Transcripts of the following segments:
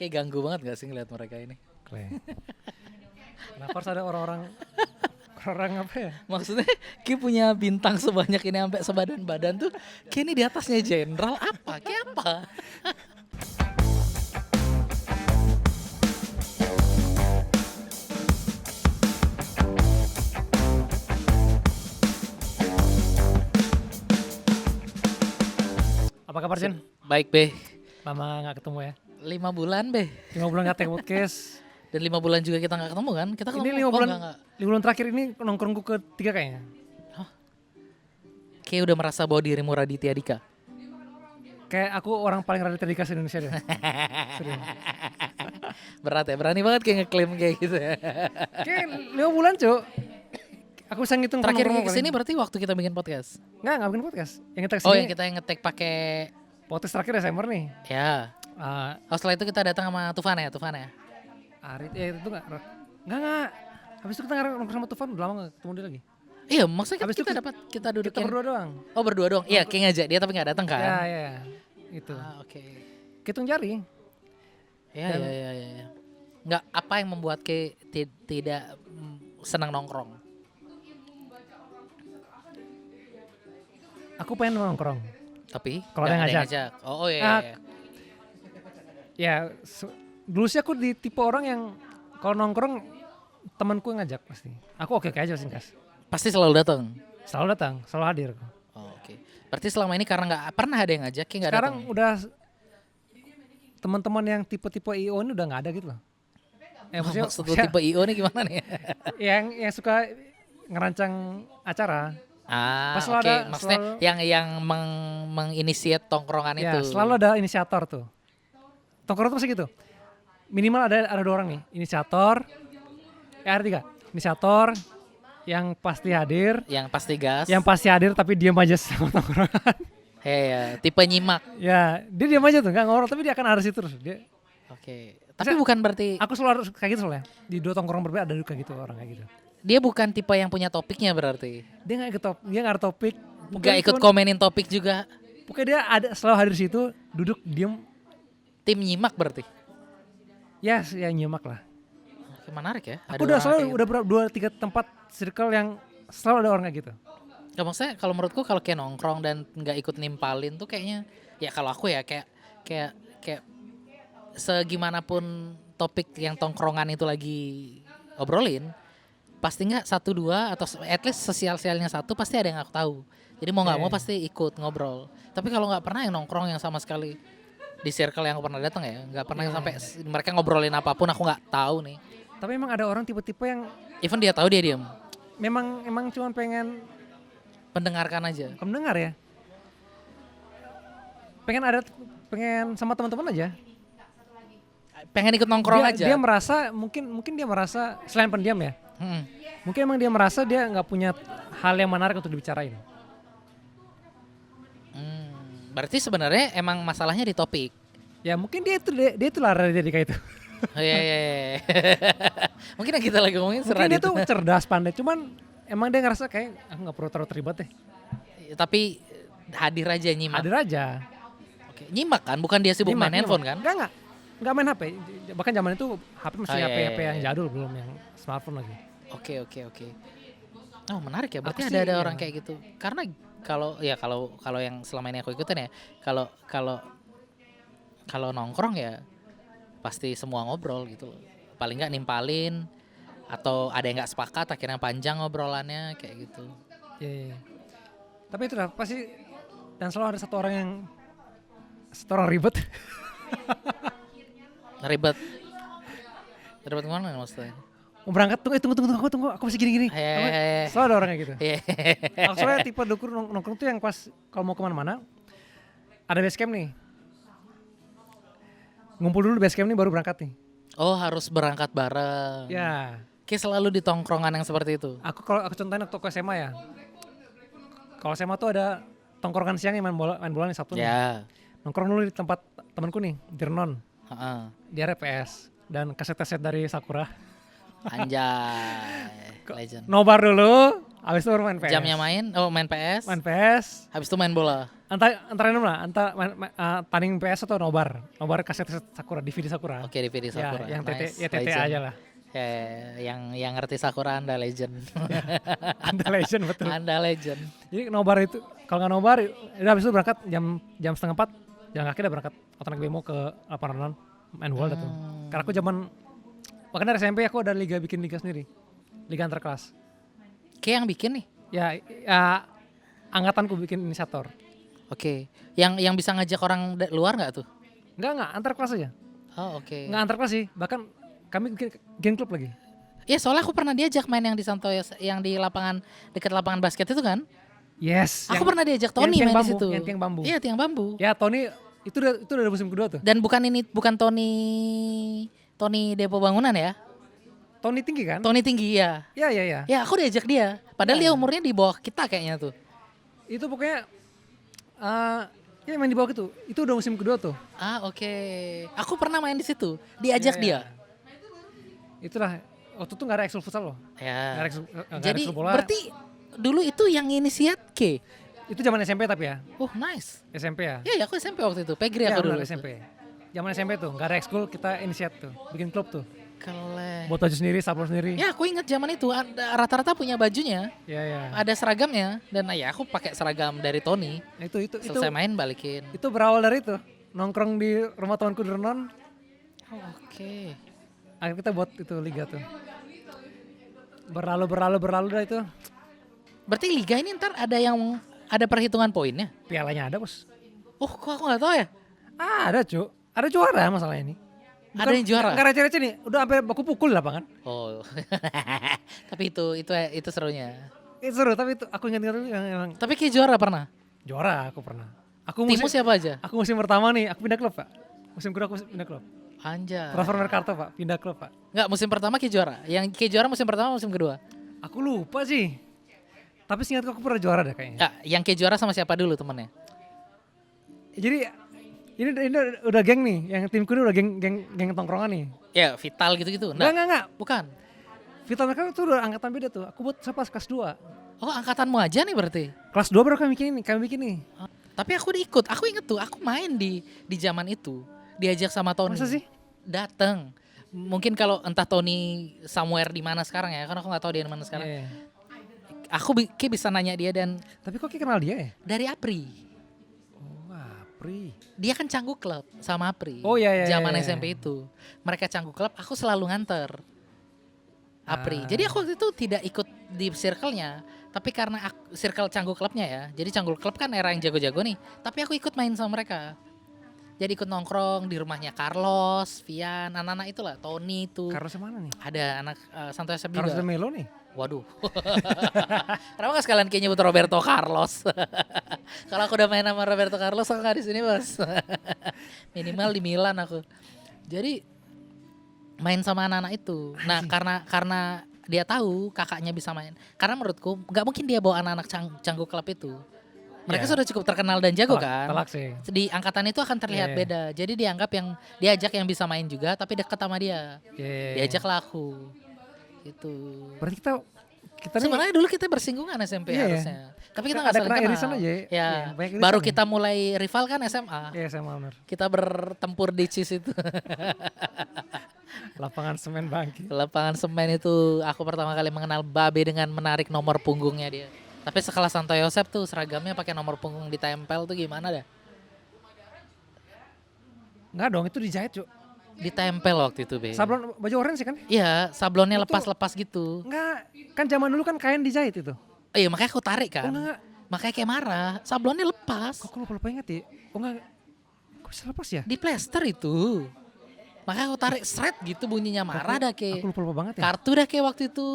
Kayak ganggu banget gak sih ngeliat mereka ini? Kenapa harus ada orang apa ya? Maksudnya Ki punya bintang sebanyak ini sampai sebadan-badan tuh, Ki ini di atasnya jenderal apa? Ki apa? Apa kabar Jen? Baik Be, Lama gak ketemu ya. 5 bulan Be. 5 bulan gak take podcast. Dan 5 bulan juga kita gak ketemu kan? Kita ketemu, Ini 5 bulan, enggak. 5 bulan terakhir ini nongkrongku ketiga kayaknya. Kayak udah merasa bahwa dirimu Raditya Dika. Kayak aku orang paling Raditya Dika se-Indonesia deh. Serius. Berat ya, berani banget kayak ngeklaim kayak gitu ya. Kayak 5 bulan Cuk. Aku bisa ngitung Terakhir nongkrong kesini berarti waktu kita bikin podcast. Nggak bikin podcast. Yang kita Oh kesini, yang kita ngetek pakai podcast terakhir Desember nih. ya. Oh setelah itu kita datang sama Tufan ya. Arit, itu nggak. Habis itu kita nongkrong sama Tufan, udah lama nggak ketemu dia lagi. Iya maksudnya Habis itu kita duduk Kita berdua doang. Oh berdua doang. Iya kayak ngajak dia tapi gak datang kan. Ya. Itu. Oke. Hitung jari. Iya. Nggak apa yang membuat Ki tidak senang nongkrong. Aku pengen nongkrong. Tapi Kalau ada yang nggak ngajak. Oh iya. Ya, dulu sih aku di tipe orang yang kalau nongkrong temanku yang ngajak pasti. Aku oke aja sih Kas. Pasti selalu datang. Selalu datang, selalu hadir. Oh, oke. Berarti selama ini karena nggak pernah ada yang ngajak, Ki nggak datang. Sekarang udah teman-teman yang tipe-tipe IO ini udah nggak ada gitu loh. Maksud lu tipe IO nih gimana nih? yang suka ngerancang acara. Pas Oke. ada, Maksudnya yang menginisiat tongkrongan Ya, itu. selalu ada inisiator tuh. Tongkrongan tuh pasti gitu. Minimal ada 2 orang nih, inisiator. Ada 3. Inisiator yang pasti hadir, Yang pasti gas. yang pasti hadir tapi diam aja sama tongkrongan. Ya, tipe nyimak. Ya, dia diam aja tuh, nggak ngobrol tapi dia akan ada situ terus. Dia, Oke. Tapi bukan berarti aku selalu harus kayak gitu soalnya. Di 2 tongkrongan berbeda ada kayak gitu orang kayak gitu. dia bukan tipe yang punya topiknya berarti. Dia nggak ada topik. Nggak ikut komenin topik juga. Pokoknya dia ada selalu hadir di situ, duduk diam. Tim nyimak berarti. Ya nyimak lah. Oke, menarik ya. Aku udah selalu udah 2-3 tempat circle yang selalu ada orang kayak gitu. Gak maksudnya kalau menurutku kalau kayak nongkrong dan nggak ikut nimpalin tuh kayaknya ya kalau aku ya kayak segimanapun topik yang tongkrongan itu lagi obrolin pasti nggak 1-2 atau at least sesial-sialnya 1 pasti ada yang aku tahu. Jadi mau nggak mau pasti ikut ngobrol. Tapi kalau nggak pernah yang nongkrong yang sama sekali di circle yang aku pernah datang ya, nggak pernah sampai mereka ngobrolin apapun aku nggak tahu nih. Tapi emang ada orang tipe-tipe yang Even dia tahu dia diam. memang cuma pengen Pendengarkan aja. mendengar ya. Pengen sama teman-teman aja. Pengen ikut nongkrong aja. Dia merasa mungkin dia merasa selain pendiam ya. Mungkin emang dia merasa dia nggak punya hal yang menarik untuk dibicarain. Berarti sebenarnya emang masalahnya di topik. Ya mungkin dia itu lah Raditya itu. Oh, iya. Mungkin yang kita lagi ngomongin Mungkin dia tuh cerdas pandai, cuman emang dia ngerasa kayak aku nggak perlu terlalu terlibat deh. Tapi hadir aja nyimak. Hadir aja. Oke. Nyimak kan, bukan dia sibuk main handphone kan? Enggak main HP. Bahkan zaman itu HP masih Oh, HP iya. yang jadul, belum yang smartphone lagi. Oke. Oh menarik ya, berarti Aku ada sih, orang kayak gitu. Karena kalau yang selama ini aku ikutin ya, kalau nongkrong ya pasti semua ngobrol gitu loh. Paling nggak nimpalin atau ada yang nggak sepakat akhirnya panjang ngobrolannya kayak gitu. Iya. Tapi itu lah pasti, dan selalu ada satu orang ribet. Ribet gimana maksudnya? Mau berangkat tunggu aku masih gini. Selalu ada orang kayak gitu. Aku soalnya tipe dukur nongkrong tuh yang pas kalau mau kemana-mana ada base camp nih. Ngumpul dulu base camp nih baru berangkat nih. Oh harus berangkat bareng. Ya. Kayak selalu di tongkrongan yang seperti itu. Aku contohin waktu SMA ya. Kalau SMA tuh ada tongkrongan siang yang main bola nih Sabtu nih. Ya. Nongkrong dulu di tempat temanku nih, Dirnon. Dia RPS dan kaset-kaset dari Sakura. Anjay. Legend. Nobar dulu, habis itu baru main PS. Jamnya main PS. Main PS. Habis itu main bola. antara random lah, tanding PS atau nobar. Nobar kaset Sakura, DVD Sakura. Oke, DVD Sakura. Ya, yang Nice, TT legend. aja lah. Ya, yang ngerti Sakura Anda legend. Anda legend betul. Anda legend. Jadi nobar itu, kalau nggak nobar, udah habis itu berangkat jam setengah 4, jalan kaki udah berangkat naik bemo ke lapangan main bola tuh. Karena aku bahkan dari SMP aku ada bikin liga sendiri, liga antar kelas. Kayak yang bikin nih. Ya, angkatanku bikin inisiator. Oke. Yang bisa ngajak orang luar nggak tuh? Enggak, antar kelas aja. Oh, oke. Enggak antar kelas sih, bahkan kami bikin klub lagi. Iya, soalnya aku pernah diajak main yang di Santoyo, yang di lapangan dekat lapangan basket itu kan. Yes. Aku pernah diajak Tony main di situ. Yang tiang bambu. Iya, tiang bambu. Ya, Tony itu udah musim kedua tuh. Dan bukan Tony Depo Bangunan ya? Tony tinggi kan? Tony tinggi ya. Ya. Ya, aku diajak dia. Padahal dia umurnya di bawah kita kayaknya tuh. Itu pokoknya ya main di bawah itu. Itu udah musim kedua tuh. Ah, oke. Aku pernah main di situ. Diajak Iya. dia. Itulah waktu itu nggak ada ekskul futsal loh. Ya. Nggak ada Jadi ekskul bola. berarti dulu itu yang inisiat K. Itu zaman SMP tapi ya. Oh, nice. SMP ya. Ya, aku SMP waktu itu. Pegri Ya, aku dulu. benar, SMP. Zaman SMP tuh nggak ada ekskul, kita inisiat tuh, bikin klub tuh. Keren. Buat baju sendiri, sablon sendiri. Ya, aku ingat zaman itu rata-rata punya bajunya. Ya. Ada seragamnya dan ya aku pakai seragam dari Tony. Nah, itu Selesai main balikin. itu berawal dari itu. Nongkrong di rumah temanku di Renon. Oh, oke. Akhirnya kita buat itu liga tuh. Berlalu dah itu. Berarti liga ini ntar ada perhitungan poinnya. Pialanya ada, Bos. Oh, kok aku nggak tahu ya? Ada, Cuk. Ada juara masalah ini. Ada yang juara? Enggak receh-receh nih. Udah sampai baku pukul lah, lapangan. Oh. Tapi itu serunya. Itu seru, tapi itu aku ingat yang emang Tapi kayak juara pernah. juara aku pernah. Timmu siapa aja? Aku musim pertama nih, aku pindah klub, Pak. Musim kedua aku pindah klub. Anjay. Transfer Mercato, Pak. Pindah klub, Pak. Enggak, musim pertama kayak juara. Yang kayak juara musim pertama, musim kedua. Aku lupa sih. Tapi seingatku aku pernah juara deh kayaknya. Ya, yang kayak juara sama siapa dulu temennya? Jadi ini udah geng nih, yang timku ini udah geng tongkrongan nih. Ya, Vital gitu-gitu. Enggak. Bukan. Vital mereka itu udah angkatan beda tuh. Aku buat pas kelas 2. Oh, angkatanmu aja nih berarti. Kelas 2 baru kami bikin nih. Tapi aku udah ikut. Aku inget tuh, aku main di zaman itu. Diajak sama Tony. Masa sih? Dateng. Mungkin kalau entah Tony somewhere di mana sekarang ya, karena aku nggak tahu dia di mana sekarang. Iya. Aku kayak bisa nanya dia dan Tapi kok kayak kenal dia ya? dari Apri. Oh, Apri. Dia kan canggu klub sama Apri. Oh, iya. Zaman SMP itu. Mereka canggu klub, aku selalu nganter Apri. Jadi aku waktu itu tidak ikut di circle-nya, tapi karena circle canggu klubnya ya. Jadi canggu klub kan era yang jago-jago nih. Tapi aku ikut main sama mereka. Jadi ikut nongkrong di rumahnya Carlos, Vian, anak-anak itulah, Tony itu. Carlos mana nih? Ada anak Santo Yosep Carlos juga. de Melo nih. Waduh. Kenapa gak sekalian kayak nyebut Roberto Carlos? Kalau aku udah main sama Roberto Carlos, aku gak di sini, Bos. Minimal di Milan aku. Jadi main sama anak-anak itu. Nah, karena dia tahu kakaknya bisa main. Karena menurutku nggak mungkin dia bawa anak-anak canggu klub itu. Mereka Ya. sudah cukup terkenal dan jago kan. Telak sih. Di angkatan itu akan terlihat Iya. beda. Jadi diajak yang bisa main juga, tapi deket sama dia. Iya. Diajaklah aku. Gitu. Berarti kita nih Sebenarnya dulu kita bersinggungan SMP Iya, harusnya. Tapi kita nggak ada saling kena kenal. irisan aja ya. Ya, Iya, banyak irisan baru nih. kita mulai rival kan SMA. Iya, sama bener. Kita bertempur di CIS itu. Lapangan semen bangki. Lapangan semen itu aku pertama kali mengenal Babe dengan menarik nomor punggungnya dia. Tapi sekelas Santo Yosep tuh seragamnya pakai nomor punggung ditempel tuh gimana dah? Enggak dong, itu dijahit, Cuk. Ditempel waktu itu, Be. Sablon baju orange kan? Iya, sablonnya Itu- lepas-lepas gitu. Enggak, kan zaman dulu kan kain dijahit itu. Oh iya, makanya aku tarik Oh kan. enggak, Makanya kayak marah. Sablonnya lepas. kok aku lupa ingat ya? Oh enggak, kok bisa lepas ya? Di plester itu. Makanya aku tarik seret gitu bunyinya marah dah kayak. Aku lupa banget ya. Kartu dah kayak waktu itu.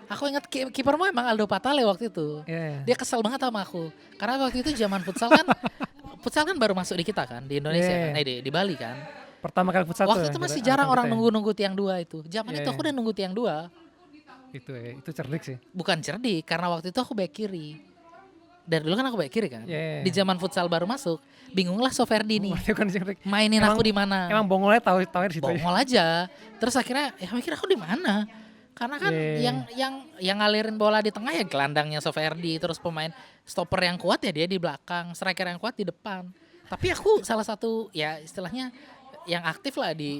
Aku ingat kipermu emang Aldo Patale waktu itu. Iya. Dia kesel banget sama aku. Karena waktu itu zaman futsal kan baru masuk di kita kan di Indonesia Iya. kan, di Bali kan. Pertama kali futsal Waktu tuh itu ya, masih kita- jarang angkatan orang kita ya. nunggu tiang 2 itu. Zaman Iya, itu aku iya. udah nunggu tiang 2. Itu cerdik sih. Bukan cerdik karena waktu itu aku back kiri. Dari dulu kan aku back kiri kan. Iya. Di zaman futsal baru masuk, bingunglah Soferdi nih. Berarti bukan cerdik. Mainin Emang- aku di mana? Emang bongolnya tahu di situ ya. Bongol aja. Terus akhirnya ya mikir aku di mana? Karena kan Iya. yang ngalirin bola di tengah ya gelandangnya Soferdi, terus pemain stopper yang kuat ya dia di belakang, striker yang kuat di depan. Tapi aku salah satu ya istilahnya yang aktif lah di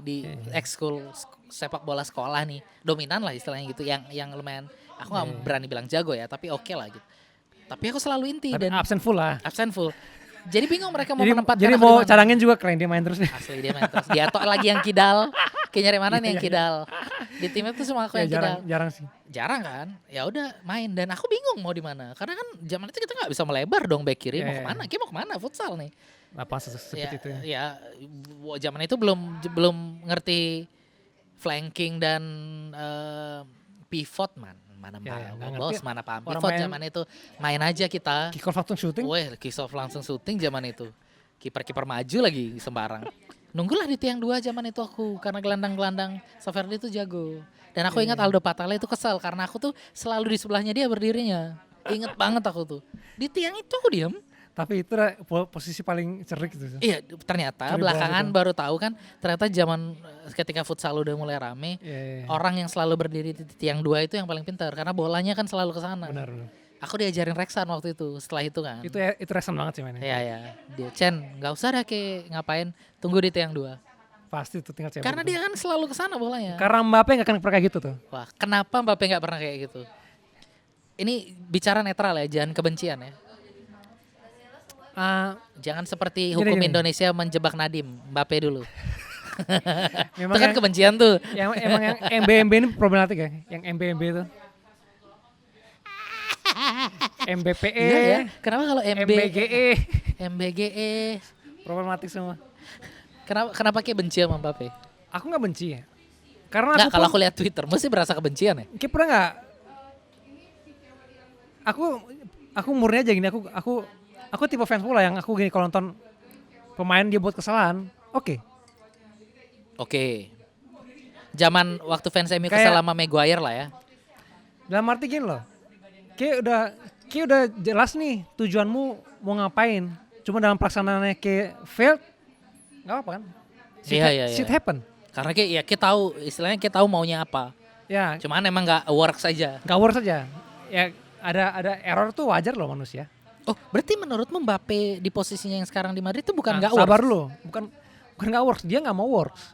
ekskul sepak bola sekolah nih, dominan lah istilahnya gitu, yang lumayan aku nggak berani bilang jago ya, tapi oke lah gitu. Tapi aku selalu inti Tapi dan absen full lah. absen full. Jadi bingung mereka mau Jadi, menempatkan jadi aku mau di mana. cadangin juga keren dia main terus nih. Asli dia main terus. Dia tok lagi yang kidal. Kayak nyari mana nih yang Iya, iya. kidal. Di timnya tuh semua aku Ya, yang kidal. jarang sih. Jarang kan? Ya udah main dan aku bingung mau di mana. Karena kan zaman itu kita nggak bisa melebar dong back kiri. Iya, Mau iya. kemana? Kita mau kemana? Futsal nih. Apa seperti Ya, itu ya. ya zaman itu belum ngerti flanking dan pivot mana Ya, nggak bos ngerti. mana paham Orang pivot main- zaman itu main aja kita. Kick off langsung shooting. Weh, kick off langsung syuting zaman itu. Kiper maju lagi sembarang. Nunggulah di tiang 2 zaman itu aku karena gelandang-gelandang Soferdi itu jago. Dan aku ingat Aldo Patale itu kesel karena aku tuh selalu di sebelahnya dia berdirinya. Ingat banget aku tuh. Di tiang itu aku diem. Tapi itu posisi paling cerik gitu. Iya, ternyata Curi belakangan bola gitu. baru tahu kan ternyata zaman ketika futsal udah mulai rame, Iya. orang yang selalu berdiri di tiang 2 itu yang paling pintar karena bolanya kan selalu ke sana. Benar. Aku diajarin Reksan waktu itu, setelah itu kan. Itu resen banget sih mainnya. Iya ya, dia Chen nggak usah dah kayak ngapain, tunggu di tiang 2. Pasti itu tinggal cebok. Karena dia kan selalu ke sana bolanya. Karena Mbappe nggak akan pernah kayak gitu tuh. Wah, kenapa Mbappe nggak pernah kayak gitu? Ini bicara netral ya, jangan kebencian ya. Ah, Jangan seperti Gini, hukum gini. Indonesia menjebak Nadim, Mbappe dulu. memang Itu kan yang, kebencian tuh. emang yang MB ini problematik ya. Yang MB itu. MBPE, Iya ya. Kenapa kalau MBGE MBGE? problematik semua. Kenapa kayak benci sama Mbappe? Aku nggak benci ya. Karena Nggak, aku kalau pun- aku lihat Twitter, mesti berasa kebencian ya. Kayak pernah nggak? Aku murni aja gini. Aku tipe fans bola yang aku gini kalau nonton pemain dia buat kesalahan, oke. Oke. Zaman waktu fans MU Kayak- kesel sama Maguire lah ya. Dalam arti gini loh. Kayak udah jelas nih tujuanmu mau ngapain. Cuma dalam pelaksanaannya kayak failed, nggak apa kan? Iya. Shit happen. Karena kayak ya kita tahu istilahnya kita tahu maunya apa. Ya, Cuman emang nggak work saja. nggak works aja. Ya ada error tuh wajar loh manusia. Oh, berarti menurutmu Mbappe di posisinya yang sekarang di Madrid itu bukan Nah, nggak sabar work? dulu, bukan nggak works, dia nggak mau works.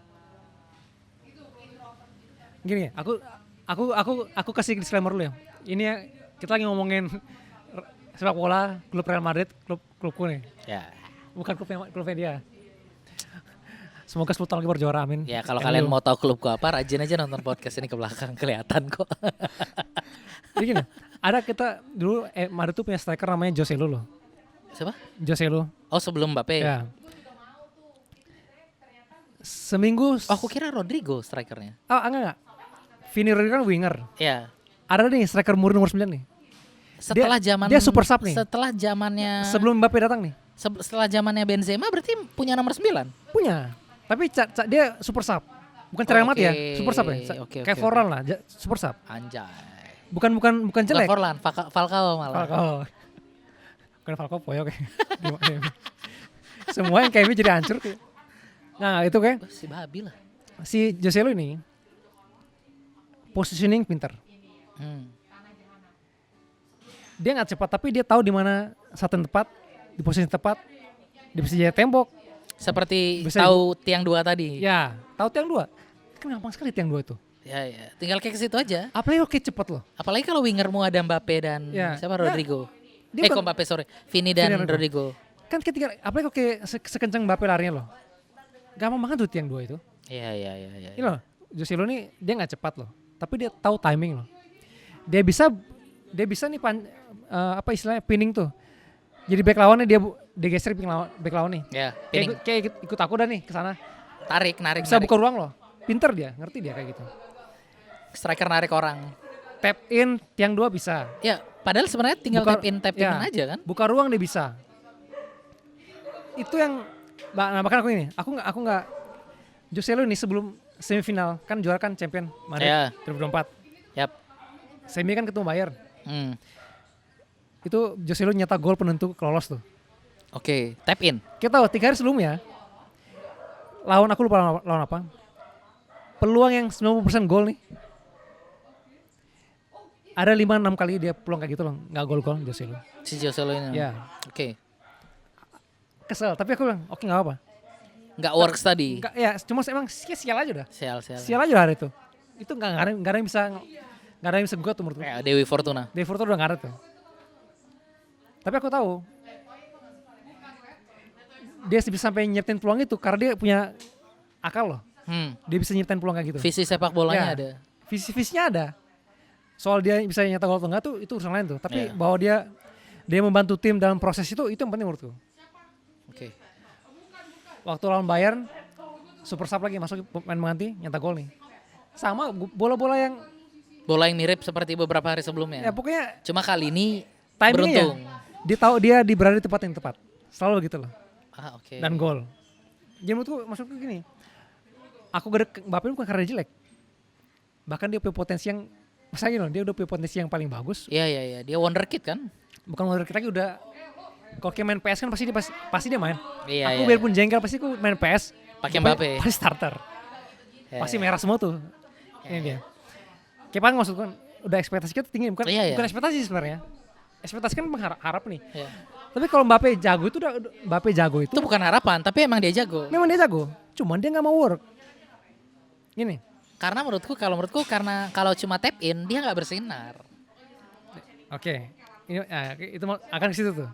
Gini, aku kasih disclaimer dulu ya. Ini ya, kita lagi ngomongin sepak bola, klub Real Madrid, klubku nih, Ya. bukan klubnya dia. Semoga 10 tahun lagi berjuara, amin. Ya kalau MU. kalian mau tahu klubku apa, rajin aja nonton podcast ini ke belakang kelihatan kok. Jadi gini, ada kita dulu Madrid tuh punya striker namanya Joselu loh. Siapa? Joselu. Oh sebelum Mbappe. Ya. Seminggu. Oh aku kira Rodrigo strikernya. Oh, enggak. Vini Rodriguez kan winger. Ya. Ada nih striker murni nomor 9 nih. Setelah zaman dia super sub nih. Setelah zamannya Sebelum Mbappe datang nih. setelah zamannya Benzema berarti punya nomor 9. Punya. Tapi dia super sub. Bukan cara yang mati ya, Oke, super sub ya. oke, Kayak oke, Forlan lah, super sub. Anjay. Bukan Bukan jelek. Forlan, Falcao malah. Falcao. Bukan Falcao poyok ya. Semua yang kayak ini jadi hancur. Nah, itu kayak Oh, si babi lah. si Joselu ini positioning pinter. Dia nggak cepat tapi dia tahu di mana saat yang tepat, di posisi yang tepat, di posisi tembok. Seperti Bisa tahu tiang 2 tadi. Ya, tahu tiang 2. Kan gampang sekali tiang 2 itu. Ya. Tinggal kayak ke situ aja. Apalagi oke cepet loh. Apalagi kalau wingermu ada Mbappe dan Ya. siapa Ya, Rodrigo. dia Kok Mbappe sorry. Vini dan Vini dan Rodrigo. Kan ketika apalagi oke sekencang Mbappe larinya loh. Gampang banget tuh tiang 2 itu. Iya. Ini loh, Joselu nih dia nggak cepat loh. Tapi dia tahu timing loh. Dia bisa nih apa istilahnya pinning tuh. Jadi back lawannya dia geser back lawan nih. Ya, pinning. Kayak ikut aku dah nih ke sana. Narik. Bisa buka ruang loh. Pinter dia, ngerti dia kayak gitu. Striker narik orang. Tap in tiang 2 bisa. Ya, padahal sebenarnya tinggal Buka- tap in ya, aja kan. Buka ruang dia bisa. Itu yang bahkan aku ini, aku nggak Joselu ini sebelum semifinal kan juara kan champion Madrid Ya. 2024. Yap. Semi kan ketemu Bayern. Hmm. Itu Joselu nyata gol penentu lolos tuh. Oke, tap in. Kita tahu 3 hari sebelumnya aku lupa lawan apa. Peluang yang 90% gol nih. ada 5-6 kali dia peluang kayak gitu loh, nggak gol-gol Joselu. Si Joselu ini. Ya, Oke. kesel. Tapi aku bilang, oke nggak apa. Nggak works tadi. Nggak, ya cuma emang sial aja udah. Sial. Sial aja hari itu. Itu nggak ada yang bisa gugat tuh menurutku. Kayak Dewi Fortuna. Devi Fortuna udah nggak ada tuh. Tapi aku tahu dia bisa sampai nyiptain peluang itu karena dia punya akal loh. Dia bisa nyiptain peluang kayak gitu. Visi sepak bolanya Ya, ada. Visinya ada. Soal dia bisa nyetak gol atau enggak tuh itu urusan lain tuh. Tapi Ya. bahwa dia membantu tim dalam proses itu yang penting menurutku. Oke. Waktu lawan Bayern, super sub lagi masuk pemain mengganti nyetak gol nih. Sama bola-bola yang Bola yang mirip seperti beberapa hari sebelumnya. ya pokoknya Cuma kali ini timingnya beruntung. dia tahu dia berada di tempat yang tepat. Selalu gitu loh. Oke. Dan gol. Jadi menurutku maksudku gini. Aku gede Mbappe bukan karena dia jelek. Bahkan dia punya potensi yang misalnya loh, dia udah punya potensi yang paling bagus. Iya. Dia wonderkid kan? Bukan wonder kita lagi udah kalau kayak main PS kan pasti dia main. Iya. Aku biarpun jengkel pasti aku main PS Pakai Mbappe. pasti starter. Ya. Pasti merah semua tuh. Ini dia. Kayak apa maksudku kan udah ekspektasi kita tinggi bukan Iya. bukan ekspektasi sebenarnya. Ekspektasi kan mengharap nih. Iya. Tapi kalau Mbappe jago itu Mbappe jago itu Itu bukan harapan, tapi emang dia jago. memang dia jago. Cuman dia nggak mau work. Ini. Karena kalau menurutku karena kalau cuma tap in dia nggak bersinar. Oke. Ini itu akan ke situ tuh.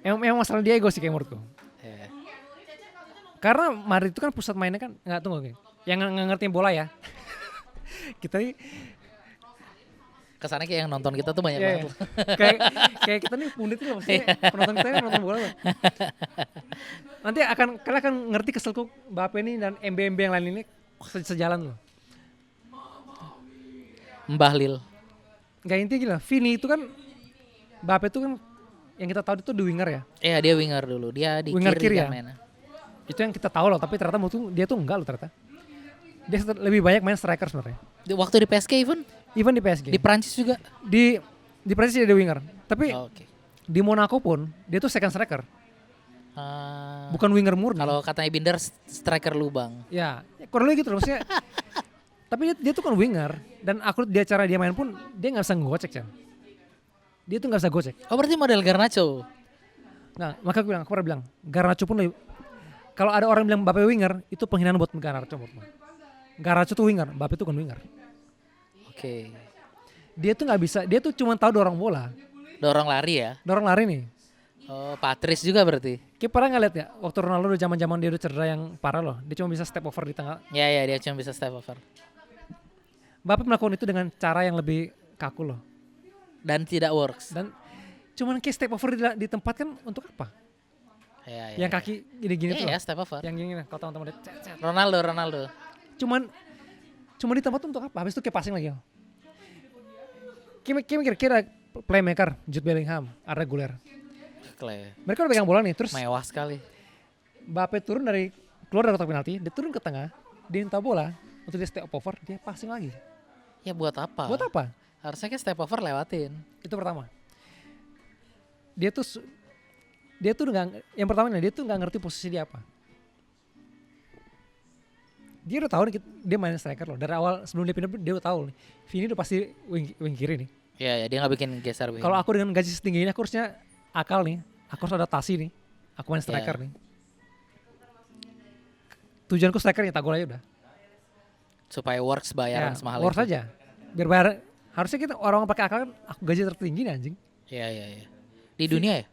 Emang masalah dia ego sih kayak menurutku. Iya. Karena Madrid itu kan pusat mainnya kan nggak tunggu oke. Yang nggak ngerti bola ya. Kita ini Kesannya kayak yang nonton kita tuh banyak ya, banget. kayak kita nih pundit tuh maksudnya penonton kita kan nonton bola loh. Nanti kalian akan ngerti keselku Mbappe ini dan MB yang lain ini sejalan loh. Mbah Lil. Gak intinya gila, Vini itu kan Mbappe itu kan yang kita tahu itu di winger ya. Iya dia winger dulu, dia di Winger kiri kan ya? mainnya. Itu yang kita tahu loh, tapi ternyata menurut dia tuh enggak loh ternyata. Dia lebih banyak main striker sebenarnya. Waktu di PSG Even di PSG. di Prancis juga. Di Prancis dia winger. Tapi Oke. di Monaco pun dia tuh second striker, bukan winger murni. Kalau katanya Binder striker lubang. Ya, kurang lebih gitu loh maksudnya. Tapi dia tuh kan winger dan dia cara dia main pun dia nggak bisa ngegocek Chan. Dia tuh nggak bisa gocek. Oh berarti model Garnacho. Nah maka aku pernah bilang Garnacho pun lebih, kalau ada orang bilang Mbappe winger itu penghinaan buat Garnacho menurut gue. Garnacho tuh winger, Mbappe tuh kan winger. Oke. Dia tuh nggak bisa, dia tuh cuma tahu dorong bola, Dorong lari ya. dorong lari nih. Oh Patrice juga berarti. Kayak pernah nggak lihat ya waktu Ronaldo udah zaman dia udah cedera yang parah loh, dia cuma bisa step over di tengah. Ya dia cuma bisa step over. Mbappe melakukan itu dengan cara yang lebih kaku loh. Dan tidak works. Dan cuman kayak step over di tempat kan untuk apa? Ya, Yang kaki gini-gini tuh. Iya loh. step over. Yang gini kalau teman-teman lihat, cet, cet. Ronaldo. Cuman di tempat tuh untuk apa? Habis itu kayak passing lagi. Kira-kira playmaker Jude Bellingham, Arda Güler. Mereka udah pegang bola nih, terus Mewah sekali. Mbappe keluar dari kotak penalti, dia turun ke tengah, dia minta bola untuk dia step over, dia passing lagi. Ya buat apa? Buat apa? Harusnya kan step over lewatin. Itu pertama. Dia tuh nggak, yang pertama nih, dia tuh nggak ngerti posisi dia apa. Dia udah tahu nih, dia main striker loh. Dari awal sebelum dia pindah dia udah tahu nih. Vini udah pasti wing kiri nih. Ya dia nggak bikin geser. Kalau aku dengan gaji setinggi ini aku harusnya akal nih. Aku harus adaptasi nih. Aku main striker nih. Tujuanku striker nyetak gol aja udah. Supaya works bayaran semahal works itu. aja. Biar bayar. Harusnya kita orang pakai akal kan aku gaji tertinggi nih anjing. Iya. Di dunia ya?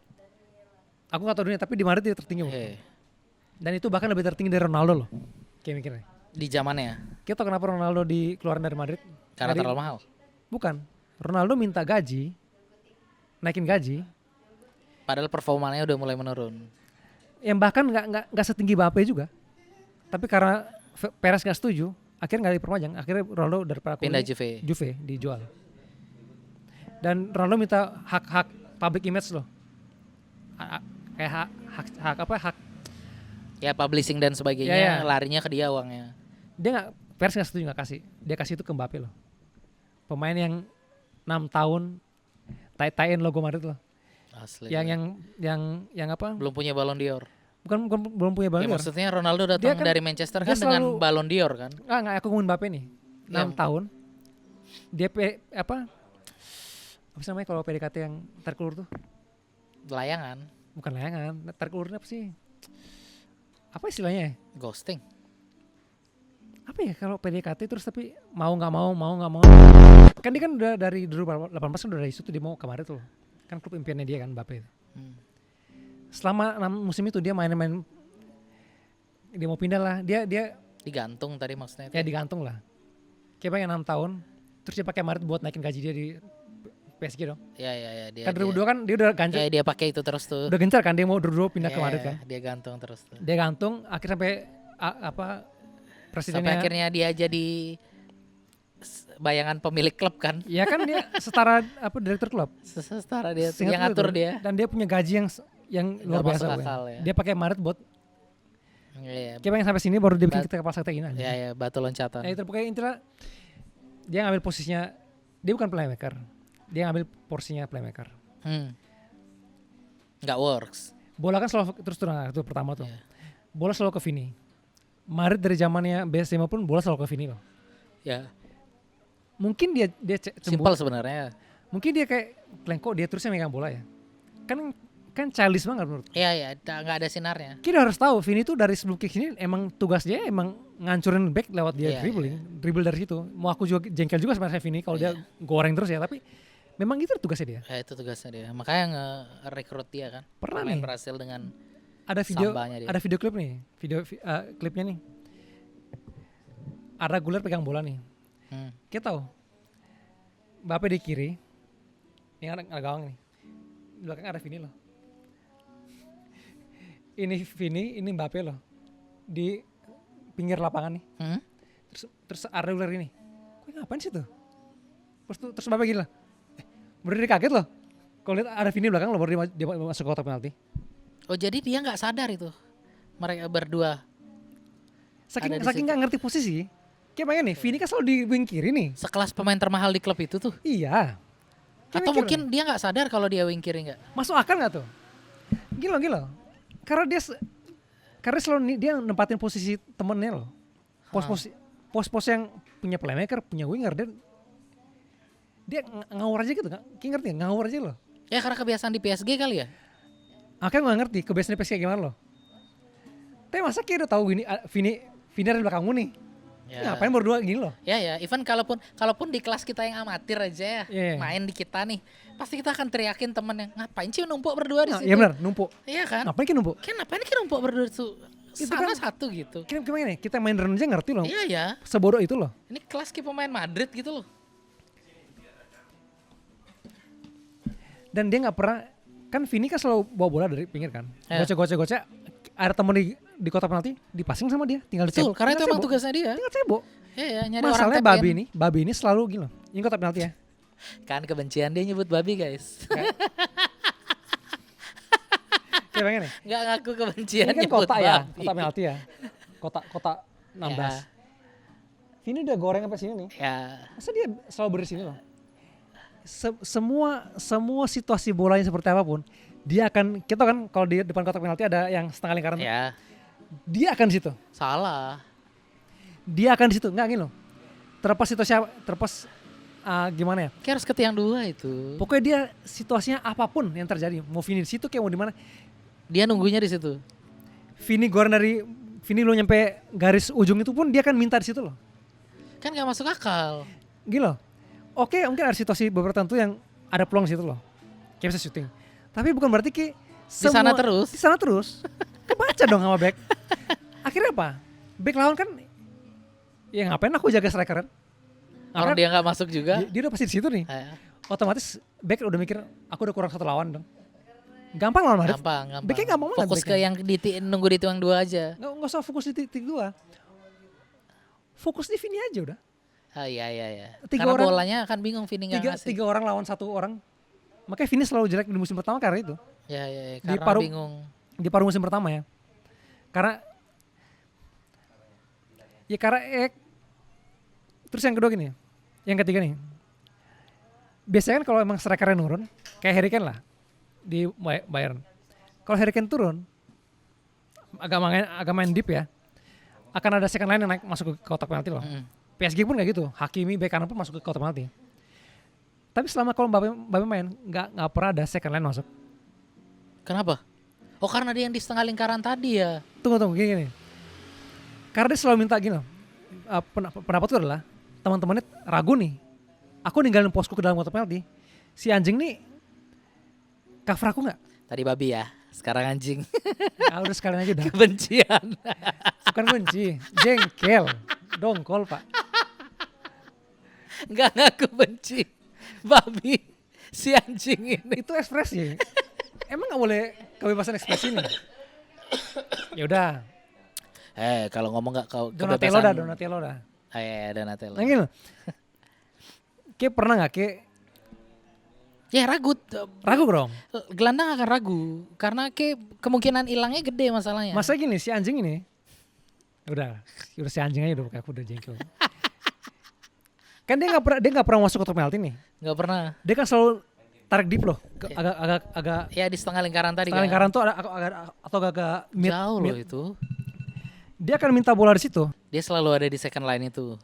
Aku gak tahu dunia tapi di Madrid dia tertinggi. Dan itu bahkan lebih tertinggi dari Ronaldo loh. Kayak mikirnya. Di zamannya. Kita tahu kenapa Ronaldo dikeluarin dari Madrid? Karena terlalu mahal. Bukan. Ronaldo minta gaji, naikin gaji. Padahal performanya udah mulai menurun. Yang bahkan nggak setinggi Mbappe juga. Tapi karena Perez nggak setuju, akhirnya nggak diperpanjang. Akhirnya Ronaldo daripada Pindah Juve dijual. Dan Ronaldo minta hak public image loh. Kayak hak ya publishing dan sebagainya. Larinya ke dia uangnya. Dia Perez nggak setuju, nggak kasih. Dia kasih itu ke Mbappe loh. Pemain yang 6 tahun tai-taiin logo Madrid loh. Asli. Yang apa? Belum punya Ballon d'Or. Bukan belum punya Ballon d'Or. Maksudnya Ronaldo datang dari Manchester kan dengan Ballon d'Or kan? Enggak aku ngomongin Mbappe nih. 6 tahun. Dia apa sih namanya kalau PDKT yang tarik ulur tuh? Layangan, Bukan layangan, tarik ulurnya apa sih? Apa istilahnya ya? ghosting. Apa ya kalau PDKT terus tapi mau nggak mau kan dia kan udah dari 2018 kan udah dari situ dia mau kemarin tuh kan klub impiannya dia kan Mbappe itu. Hmm. Selama 6 musim itu dia main-main, dia mau pindah lah, dia Digantung tadi maksudnya. ya digantung lah kayak pengen 6 tahun terus dia pakai Maret buat naikin gaji dia di PSG dong. Ya dia. Kan 2002 kan dia udah ganjel, Ya dia pakai itu terus tuh. udah gencar kan dia mau 2002 pindah ke Maret kan. Dia gantung terus tuh. Dia gantung akhirnya sampai presidennya. Sampai akhirnya dia jadi bayangan pemilik klub kan. Ya kan dia setara direktur klub. Setara dia tuh, Seingat yang gue ngatur tuh. dia. Dan dia punya gaji yang luar Nggak biasa. masuk Gue. akal ya. Dia pakai Maret buat Iya, kayak pengen sampai sini baru dia bikin kita kepala sakit gini aja. ya batu loncatan. Itu pokoknya intinya dia ngambil posisinya, dia bukan playmaker. Dia ngambil porsinya playmaker. Nggak works. Bola kan selalu terus itu pertama tuh. Iya. Bola selalu ke Vini. Maret dari zamannya BS5 pun bola selalu ke Vini loh. Ya, Mungkin dia simpel sebenarnya. Mungkin dia kayak Klengko dia terusnya megang bola ya. Kan childish banget menurut. Iya, nggak ada sinarnya. Kita harus tahu Vini tuh dari sebelum kick ini emang tugas dia emang ngancurin back lewat dia Iya, dribble dari situ. Mau aku juga jengkel juga sebenarnya Vini kalau dia goreng terus ya, tapi memang itu tugasnya dia. Ya itu tugasnya dia. Makanya nge-recruit dia kan. Pernah Pemain nih. berhasil dengan Ada video sambanya dia. ada video klip nih, klipnya nih. Arda Güler pegang bola nih. Kita tahu Mbappe di kiri, ini ada gawang nih. Di belakang ada Vini loh. Ini Vini, ini Mbappe loh. Di pinggir lapangan nih. Terus Arda Güler ini. Kok ngapain sih tuh? Terus Mbappe gini lah. Baru dia kaget loh. Kalau lihat ada Vini di belakang loh, baru dia masuk ke kotak penalti. Oh jadi dia nggak sadar itu mereka berdua. Saking nggak ngerti posisi. Kayak pengen nih, Vini kan selalu di wing kiri nih. Sekelas pemain termahal di klub itu tuh. Iya. Atau mungkin dia nggak sadar kalau dia wing kiri nggak. Masuk akal nggak tuh? Gila. Karena selalu dia nempatin posisi temennya loh. Pos yang punya playmaker, punya winger, dan dia ngawur aja gitu, kayak ngerti nggak? Ngawur aja loh. Ya karena kebiasaan di PSG kali ya. Akhirnya gue ngerti kebiasaan di PSG gimana loh. Tapi masa kayak udah tahu Vini ada di belakangmu nih. Ya. Ngapain berdua gini loh? Ya, even kalaupun di kelas kita yang amatir aja ya, main di kita nih, pasti kita akan teriakin temen yang ngapain sih numpuk berdua di situ? Iya benar, numpuk. Iya kan? Ngapain numpuk? Ngapain numpuk berdua itu? Sana kan, satu gitu. Gimana nih? Kita main renang aja ngerti loh. Iya ya. Sebodoh itu loh. Ini kelas pemain Madrid gitu loh. Dan dia nggak pernah, kan Vini kan selalu bawa bola dari pinggir kan. Gocek. Ada temen di kotak penalti, dipasing sama dia, tinggal Betul, cebok. karena itu emang tugasnya dia. Tinggal cebok. Iya, nyari Masalahnya orang Babi ini selalu gini loh. Ini kotak penalti ya. Kan kebencian dia nyebut babi guys. Kayak pengen nih. Nggak ngaku kebencian Ini kan nyebut kotak ya, babi. kotak penalti ya. Kotak 16. Ya. Vini udah goreng sampai sini nih. Ya. Masa dia selalu berdiri sini loh. Semua situasi bolanya seperti apapun, dia akan, kita kan kalau di depan kotak penalti ada yang setengah lingkaran. Ya. Dia akan di situ. Salah. Dia akan di situ, enggak gini loh. Terlepas gimana ya? Kayak harus ke tiang 2 itu. Pokoknya dia situasinya apapun yang terjadi, mau Vini di situ kayak mau di mana, Dia nunggunya di situ. Vini lo nyampe garis ujung itu pun dia akan minta di situ loh. Kan nggak masuk akal. Gila. Oke, mungkin ada situasi beberapa tertentu yang ada peluang di situ loh. Kayak bisa syuting. Tapi bukan berarti Di sana terus. Kebaca dong sama back. Akhirnya apa? Back lawan kan, ya ngapain aku jaga striker kan? Orang dia nggak masuk juga. Dia udah pasti di situ nih. Otomatis back udah mikir, aku udah kurang satu lawan dong. Gampang lawan Madrid. Gampang. Backnya gampang banget. Fokus ke yang nunggu di tiang 2 aja. Nggak usah fokus di titik 2. Fokus di Vini aja udah. Iya. Tiga Karena orang, bolanya akan bingung Vini nggak ngasih. 3 orang lawan 1 orang. Makanya Vini selalu jelek di musim pertama karena itu. Ya, karena bingung. Di paruh musim pertama ya. Karena terus yang kedua gini. Yang ketiga nih. Biasanya kan kalau emang strikernya nurun, kayak Harry Kane lah di Bayern. Kalau Harry Kane turun, agak main deep ya. Akan ada second line yang masuk ke kotak penalti loh. PSG pun kayak gitu. Hakimi bek kanan pun masuk ke kotak penalti. Tapi selama kalau Mbappe main nggak pernah ada second line masuk. Kenapa? Oh karena dia yang di setengah lingkaran tadi ya. Tunggu gini. Karena dia selalu minta gini loh. Pendapatku adalah teman-temannya ragu nih. Aku ninggalin posku ke dalam kotak penalti. Si anjing nih cover aku nggak? Tadi babi ya, sekarang anjing. Ah, udah sekalian aja dah. Kebencian. Bukan benci, jengkel, dongkol pak. Enggak ngaku benci. Babi si anjing ini. Itu ekspresi. Emang nggak boleh kebebasan ekspresi nih? Ya udah. Kalau ngomong nggak kau Donatello dah. Donatello. Nah gini loh. Kayak pernah nggak kayak Ya ragu dong. gelandang akan ragu karena kemungkinan hilangnya gede masalahnya. Masa gini si anjing ini. Udah si anjing aja udah kayak aku udah jengkel. Kan dia nggak pernah masuk kotak penalti nih. Nggak pernah. Dia kan selalu tarik deep loh. Agak Ya di setengah lingkaran tadi setengah kan. lingkaran tuh agak mid. Jauh loh itu. Dia akan minta bola di situ. Dia selalu ada di second line itu.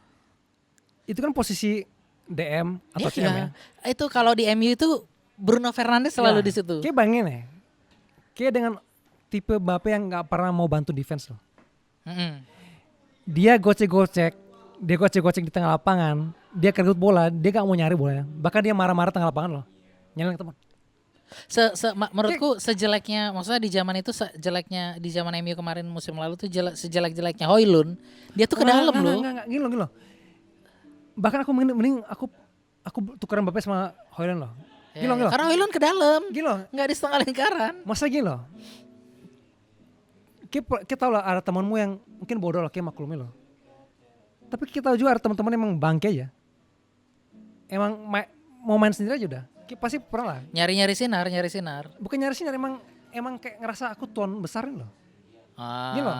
Itu kan posisi DM atau CM ya. Itu kalau di MU itu Bruno Fernandes selalu di situ. Kayak bangin ya. Kayak dengan tipe Mbappe yang nggak pernah mau bantu defense loh. Dia gocek-gocek di tengah lapangan, dia kerebut bola, dia gak mau nyari bolanya. Bahkan dia marah-marah tengah lapangan loh. Nyeleng teman. Menurutku sejeleknya, maksudnya di zaman itu sejeleknya di zaman MU kemarin musim lalu tuh sejelek-jeleknya Højlund, dia tuh ke dalam loh. Enggak, gini loh. Bahkan aku mending aku tukeran Mbappe sama Højlund loh. Gini loh. Karena Højlund ke dalam. Gini loh. Enggak di setengah lingkaran. Masa gini loh. Kita tahu lah ada temanmu yang mungkin bodoh lah, kayak maklumi loh. Tapi kita tahu juga ada teman-teman emang bangke aja. Emang mau main sendiri aja udah. Kita pasti pernah lah. Nyari sinar. Bukan nyari sinar, emang kayak ngerasa aku tuan besarin loh. Gini loh.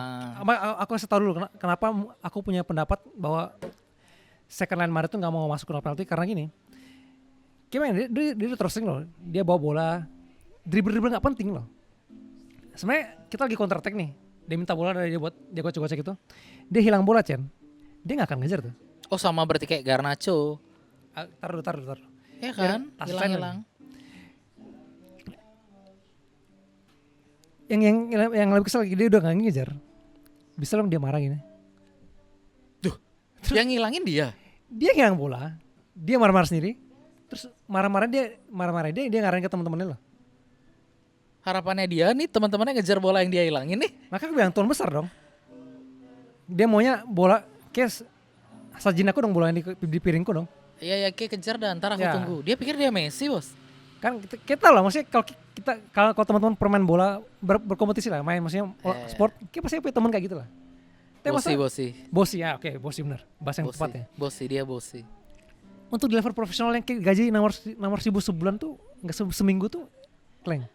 Aku kasih tahu dulu kenapa aku punya pendapat bahwa second line Maret tuh nggak mau masuk ke penalti karena gini. Gimana dia terus loh. Dia bawa bola, dribble nggak penting loh. Sebenarnya kita lagi counter attack nih. Dia minta bola dari dia buat dia gocek-gocek itu. Dia hilang bola, Chen. Dia nggak akan ngejar tuh. Oh sama berarti kayak Garnacho. Taruh. Ya kan? Hilang. Yang lebih kesel dia udah nggak ngejar. Bisa dong dia marah gini. Yang ngilangin dia. Dia hilang bola. Dia marah-marah sendiri. Terus marah-marah dia ngarahin ke teman-temannya loh. Harapannya dia nih teman-temannya ngejar bola yang dia hilangin nih. Maka aku bilang tuan besar dong. Dia maunya bola kayak sajin aku dong bola yang di piringku dong. Iya kayak kejar dan ntar aku tunggu. Dia pikir dia Messi bos. Kan kita tahu lah maksudnya kalau teman-teman permain bola berkompetisi lah main maksudnya sport kita pasti punya teman kayak gitu lah. Bosi ya oke, bosi benar bahasa yang tepat ya. Dia bosi. Untuk di level profesional yang kayak gaji nomor 1.000 sebulan tuh nggak seminggu tuh kleng.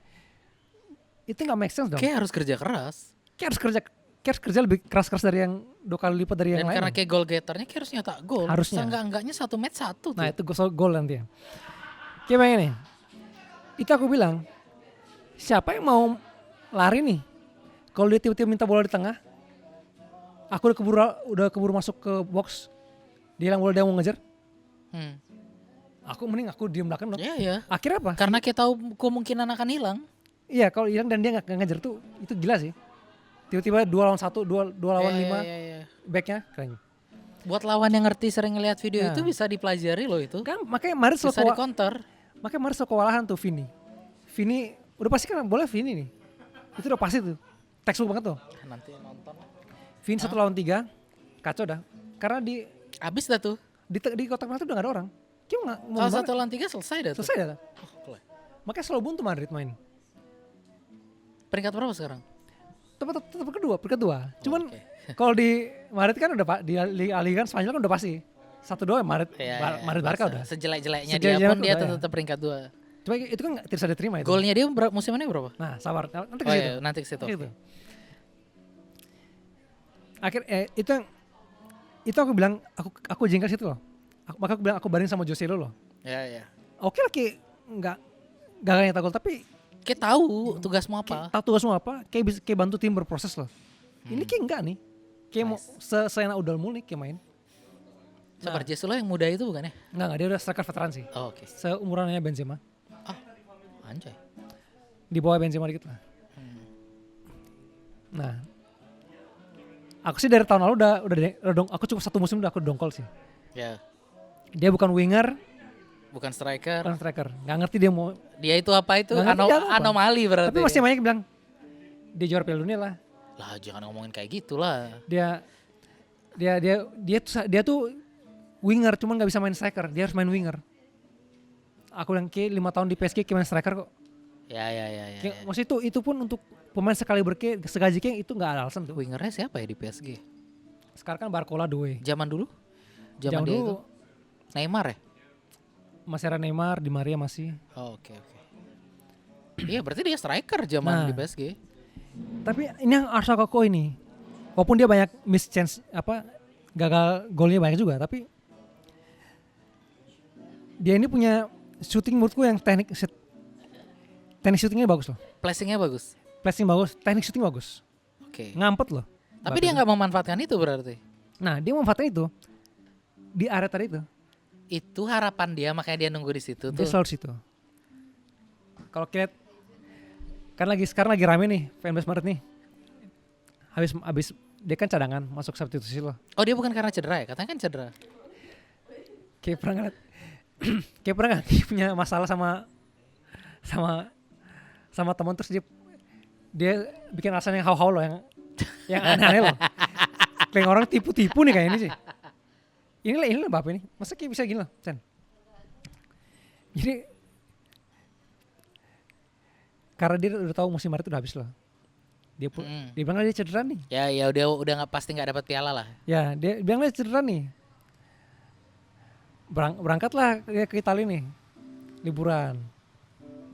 Itu nggak make sense dong. Kayak harus kerja keras. Kayak harus kerja lebih keras dari yang 2 kali lipat dari yang lain. Dan karena kayak goal getternya kayak harus nyetak gol. Harusnya. Enggaknya 1 match 1 tuh. Nah itu gol nanti ya. Kayak begini nih. Itu aku bilang, siapa yang mau lari nih? Kalau dia tiba-tiba minta bola di tengah, aku udah keburu masuk ke box, dia bilang bola dia mau ngejar. Aku diem belakang dong. Iya. Akhirnya apa? Karena kita tahu kemungkinan akan hilang. Iya kalau hilang dan dia nggak ngejar tuh itu gila sih. Tiba-tiba 2 lawan 1, 2 lawan 5, backnya keren. Buat lawan yang ngerti sering ngeliat video itu bisa dipelajari loh itu. Kan makanya Maret bisa di counter. Makanya Maret kewalahan tuh Vini udah pasti kan bola Vini nih. Itu udah pasti tuh. Textbook banget tuh. Nanti nonton. Vini 1 lawan 3 kacau dah. Karena habis dah tuh. Di kotak penalti udah gak ada orang. Kalau 1 lawan 3 selesai dah tuh. Selesai dah. Makanya selalu buntu Madrid main. Peringkat berapa sekarang? Tetap kedua. Cuman kalau di Madrid kan udah di Liga kan Spanyol kan udah pasti 1-2 Madrid Barca udah. Sejelek-jeleknya dia pun dia tetap peringkat 2. Cuma itu kan tidak bisa diterima itu. Golnya dia musim ini berapa? Nah, sabar. Nanti ke situ. Okay. Itu aku bilang aku jengkel situ loh. Maka aku bilang aku banding sama Jose loh. Iya. Oke lah enggak gagalnya gol tapi kayak tahu tugasmu apa. Tahu tugasmu apa? Kayak bantu tim berproses loh. Ini kayak enggak nih. Kayak mau seenak udah mulu nih kayak main. Sabar, Jesus lo yang muda itu bukan ya? Enggak, dia udah striker veteran sih. Oh, oke. Seumurannya Benzema. Ah, anjay. Di bawah Benzema dikit lah. Nah, aku sih dari tahun lalu aku cukup 1 musim udah aku dongkol sih. Ya, Dia bukan winger, bukan striker. bukan striker. Nggak ngerti dia mau. Dia itu apa itu? Nggak ngerti dia apa. Anomali berarti. Tapi masih banyak yang bilang dia juara Piala Dunia lah. Lah, jangan ngomongin kayak gitulah. Dia tuh winger, cuman nggak bisa main striker. Dia harus main winger. Aku bilang 5 tahun di PSG main striker kok. Ya. Maksudnya itu pun untuk pemain sekali segaji King itu nggak ada alasan tuh. Wingernya siapa ya di PSG? Sekarang kan Barcola Doué. Zaman dulu? Zaman Dia dulu itu Neymar ya? masih ada Neymar, Di Maria masih. Oh, oke. Iya, berarti dia striker zaman Nah. di PSG. Tapi ini yang Arsa Koko ini, walaupun dia banyak miss chance gagal golnya banyak juga, tapi dia ini punya shooting menurutku yang teknik shootingnya bagus loh. Placingnya bagus. Placing bagus, teknik shooting bagus. Oke. Ngampet loh. Tapi dia nggak memanfaatkan itu berarti. Nah, dia memanfaatkan itu di area tadi itu. Itu harapan dia, makanya dia nunggu di situ Dia tuh. selalu situ. Kalau kita lihat, kan sekarang lagi rame nih fanbase Maret nih. Habis dia kan cadangan masuk substitusi loh. Oh, dia bukan karena cedera ya? Katanya kan cedera. Kayak pernah nggak? Kayak pernah nggak punya masalah sama teman terus dia bikin alasan yang hau-hau loh, yang aneh-aneh loh. Kayak orang tipu-tipu nih kayak ini sih. Inilah Bapak ini. Masa kayak bisa gini loh, Chan. Jadi karena dia udah tahu musim Maret udah habis loh. Dia bilang dia cedera nih. Ya udah nggak pasti nggak dapat piala lah. Ya, dia bilang dia cedera nih. Berangkatlah dia ke Italia nih. Liburan.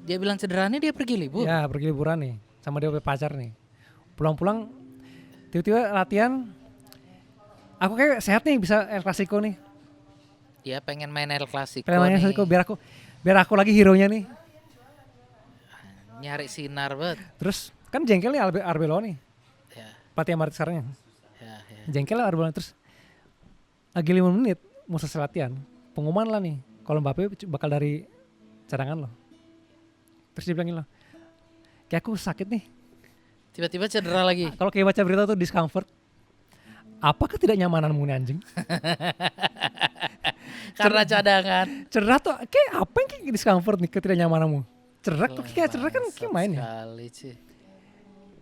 Dia bilang cederanya dia pergi libur. Ya, pergi liburan nih sama dia punya pacar nih. Pulang-pulang tiba-tiba latihan. Aku kayak sehat nih bisa El Clasico nih. Dia pengen main El Clasico Pengen main El nih. Clasico biar aku lagi hero-nya nih. Nyari sinar banget. Terus kan jengkel nih Arbeloa nih. Ya. Pelatih Maret sekarang. Ya. Jengkel lah Arbeloa terus. Lagi 5 menit mau selesai latihan. Pengumuman lah nih. Kalau Mbappe bakal dari cadangan loh. Terus dia bilangin loh. Kayak aku sakit nih. Tiba-tiba cedera lagi. Kalau kayak baca berita tuh discomfort. Apakah tidak nyamananmu nih anjing? Karena cadangan. Cedera tuh kayak apa yang kayak discomfort nih ketidaknyamananmu? Cedera tuh cedera kan kayak main ya. Sekali sih.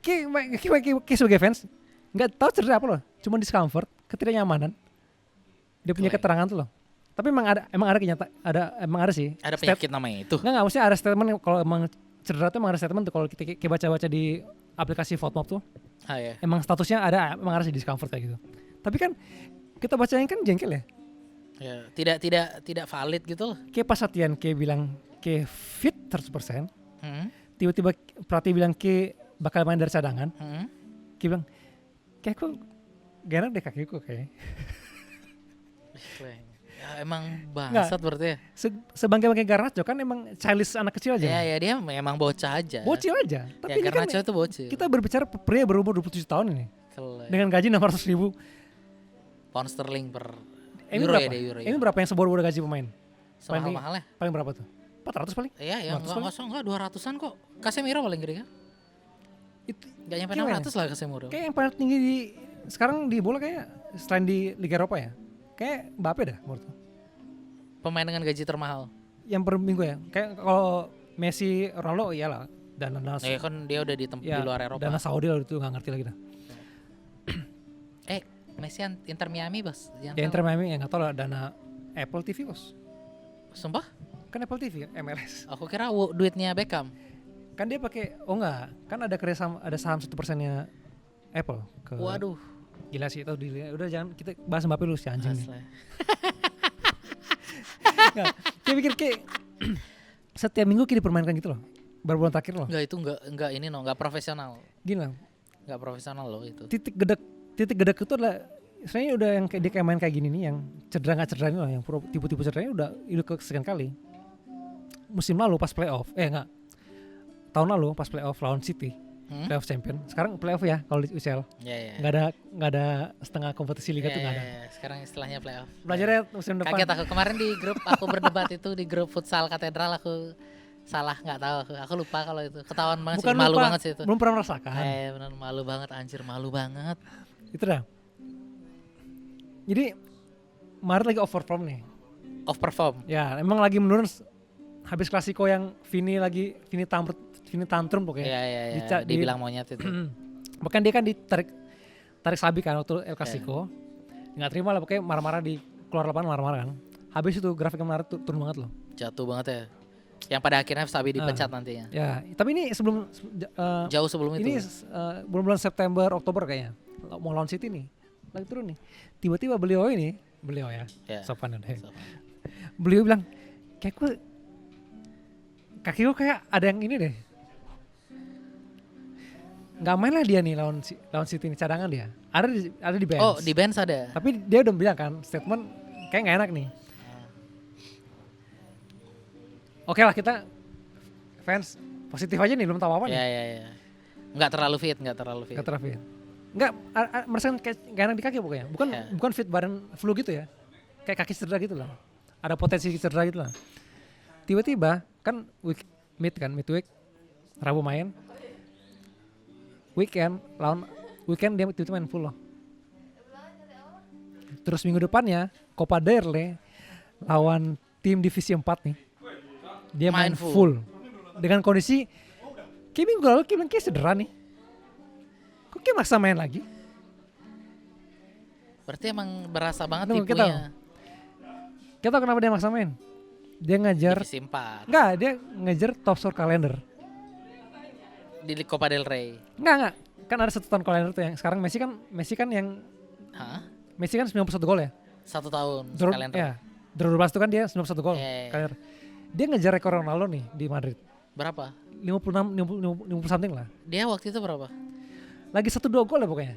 Kayak sebagai fans nggak tahu cedera apa loh. Cuma discomfort, ketidaknyamanan. Dia punya keterangan tuh loh. Tapi emang ada sih. Ada penyakit namanya itu. Nggak maksudnya ada statement kalau emang cedera tuh emang ada statement tuh kalau kita kayak baca-baca di aplikasi FODMAP tuh. Ah, ya. Emang statusnya emang ada sih discomfort kayak gitu. Tapi kan kita bacanya kan jengkel ya. Ya, tidak valid gitu loh. Kayak pas latihan kayak bilang kayak fit 100%. Tiba-tiba pelatih bilang kayak bakal main dari cadangan. Kayak bilang kayak aku gak enak deh kakiku kayak. Ya, emang bangsat berarti ya. Sebangga-bangga Garnacho kan emang childish anak kecil aja. Ya dia memang bocah aja. Bocil aja. Tapi Ya ini kan Garnacho itu bocil. kita berbicara pria berumur 27 tahun ini. Kelen. Dengan gaji 600.000. Pound sterling per Ini euro berapa? ya, euro ya. Ini berapa yang sebor gaji pemain? Semahal-mahalnya. Paling berapa tuh? 400 paling? Iya, 400 enggak 200-an kok. Casemiro paling gede kan? Itu Enggak nyampe gimana? 600 lah Casemiro. Kayak yang paling tinggi sekarang di bola kayak selain di Liga Eropa ya. Kayak Mbappe dah menurutku. Pemain dengan gaji termahal. Yang per minggu ya. Kayak kalau Messi, Ronaldo iyalah dana Ya kan dia udah di luar Eropa. Dana Saudi lah itu nggak ngerti lagi dah. Messi Inter Miami, Bos. Ya Inter Miami yang nggak tahu lah dana Apple TV bos. Sumpah? Kan Apple TV MLS. Aku kira duitnya Beckham. Kan dia pakai kan ada kerjasama ada saham 1%-nya Apple ke. Waduh. Gila sih itu udah jangan kita bahas Mbappe lu si anjing nih. Kayak pikir kayak setiap minggu kita dipermainkan gitu loh. Berbulan terakhir loh. Enggak itu enggak ini enggak profesional. Gila. Enggak profesional loh itu. Titik gedek itu adalah sebenarnya udah yang dia kayak main kayak gini nih yang cedera nggak cedera ini loh yang tipu-tipu cederanya udah kesekian kali. Musim lalu pas playoff tahun lalu pas playoff lawan City playoff champion. Sekarang playoff ya kalau di UCL. Ya. Nggak ada setengah kompetisi liga tuh nggak ada. Sekarang istilahnya playoff. Belajarnya musim depan. Kaget aku kemarin di grup aku berdebat itu di grup futsal katedral aku salah nggak tahu aku lupa kalau itu ketahuan banget Bukan sih malu lupa, banget sih itu. Belum pernah merasakan. Benar malu banget anjir malu banget. Itu dah. Jadi Maret lagi overperform nih. Off perform. Ya emang lagi menurun habis klasiko yang Vini tantrum pokoknya. Iya. Dibilang monyet itu. Bahkan dia kan tarik Sabi kan waktu El Clasico. Nggak terima lah pokoknya marah-marah di keluar lapangan marah-marah kan. Habis itu grafik kemarin turun banget loh. Jatuh banget ya. Yang pada akhirnya Sabi dipecat nantinya. Ya, tapi ini jauh sebelum itu. Ini bulan September Oktober kayaknya. Mau lawan City nih. Lagi turun nih. Tiba-tiba beliau ya. Sopan deh. Beliau bilang kayak kaki gue kayak ada yang ini deh. Nggak main lah dia nih lawan City ini cadangan dia. Ada di bench. Oh di bench ada. Tapi dia udah bilang kan statement kayak nggak enak nih. Oke lah kita fans positif aja nih belum tahu apa nih. Iya. Nggak terlalu fit. Nggak merasakan kayak nggak enak di kaki pokoknya. Bukan fit badan flu gitu ya. Kayak kaki cedera gitu lah. Ada potensi cedera gitu lah. Tiba-tiba kan midweek Rabu main. Weekend dia tiba-tiba main full loh. Terus minggu depannya Copa del Rey lawan tim divisi 4 nih. Dia main full. Dengan kondisi kayak minggu lalu kayak bilang kayak cedera nih. Kok kayak maksa main lagi? Berarti emang berasa banget tipunya. Kita tahu kenapa dia maksa main. Dia ngejar divisi 4. Enggak, dia ngejar top score kalender. Di Copa del Rey. Enggak. Kan ada 1 tahun kalender tuh yang sekarang Messi kan yang Messi kan 91 gol ya. 1 tahun kalender. Ya. 2012 itu kan dia 91 gol kalender. Dia ngejar rekor Ronaldo nih di Madrid. Berapa? 50 something lah. Dia waktu itu berapa? Lagi 1-2 gol ya pokoknya.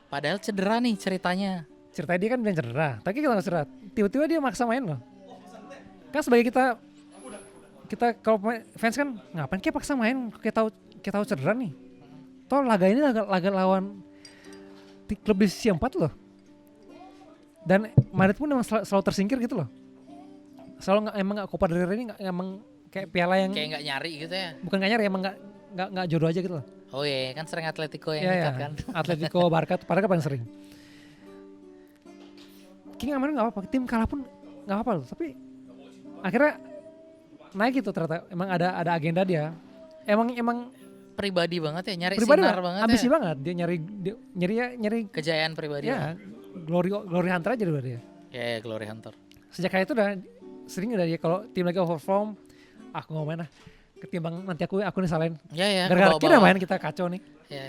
Padahal cedera nih ceritanya. Ceritanya dia kan bilang cedera, tapi kita nggak cedera. Tiba-tiba dia maksa main loh. Kan sebagai kita kalau fans kan ngapain kayak paksa main? Kita tahu cedera nih. Toh laga ini laga lawan klub divisi 4 loh. Dan Madrid pun emang selalu tersingkir gitu loh. Selalu emang nggak Copa del Rey ini emang kayak piala yang kayak nggak nyari gitu ya. Bukan nggak nyari, emang nggak jodoh aja gitu loh. Oh iya, kan sering Atletico yang ikat kan. Atletico, Barca paling sering. King kemarin nggak apa-apa, tim kalah pun nggak apa-apa loh. Tapi akhirnya naik gitu ternyata. Emang ada agenda dia. Emang pribadi banget ya, nyari pribadi sinar banget ambisi ya. banget dia nyari kejayaan pribadi. Ya, glory hunter aja dulu dia. Ya, glory hunter. Sejak itu udah sering udah dia kalau tim lagi overperform, aku nggak main lah. Ketimbang nanti aku disalahin. Ya. Gara-gara kita main kita kacau nih. Ya.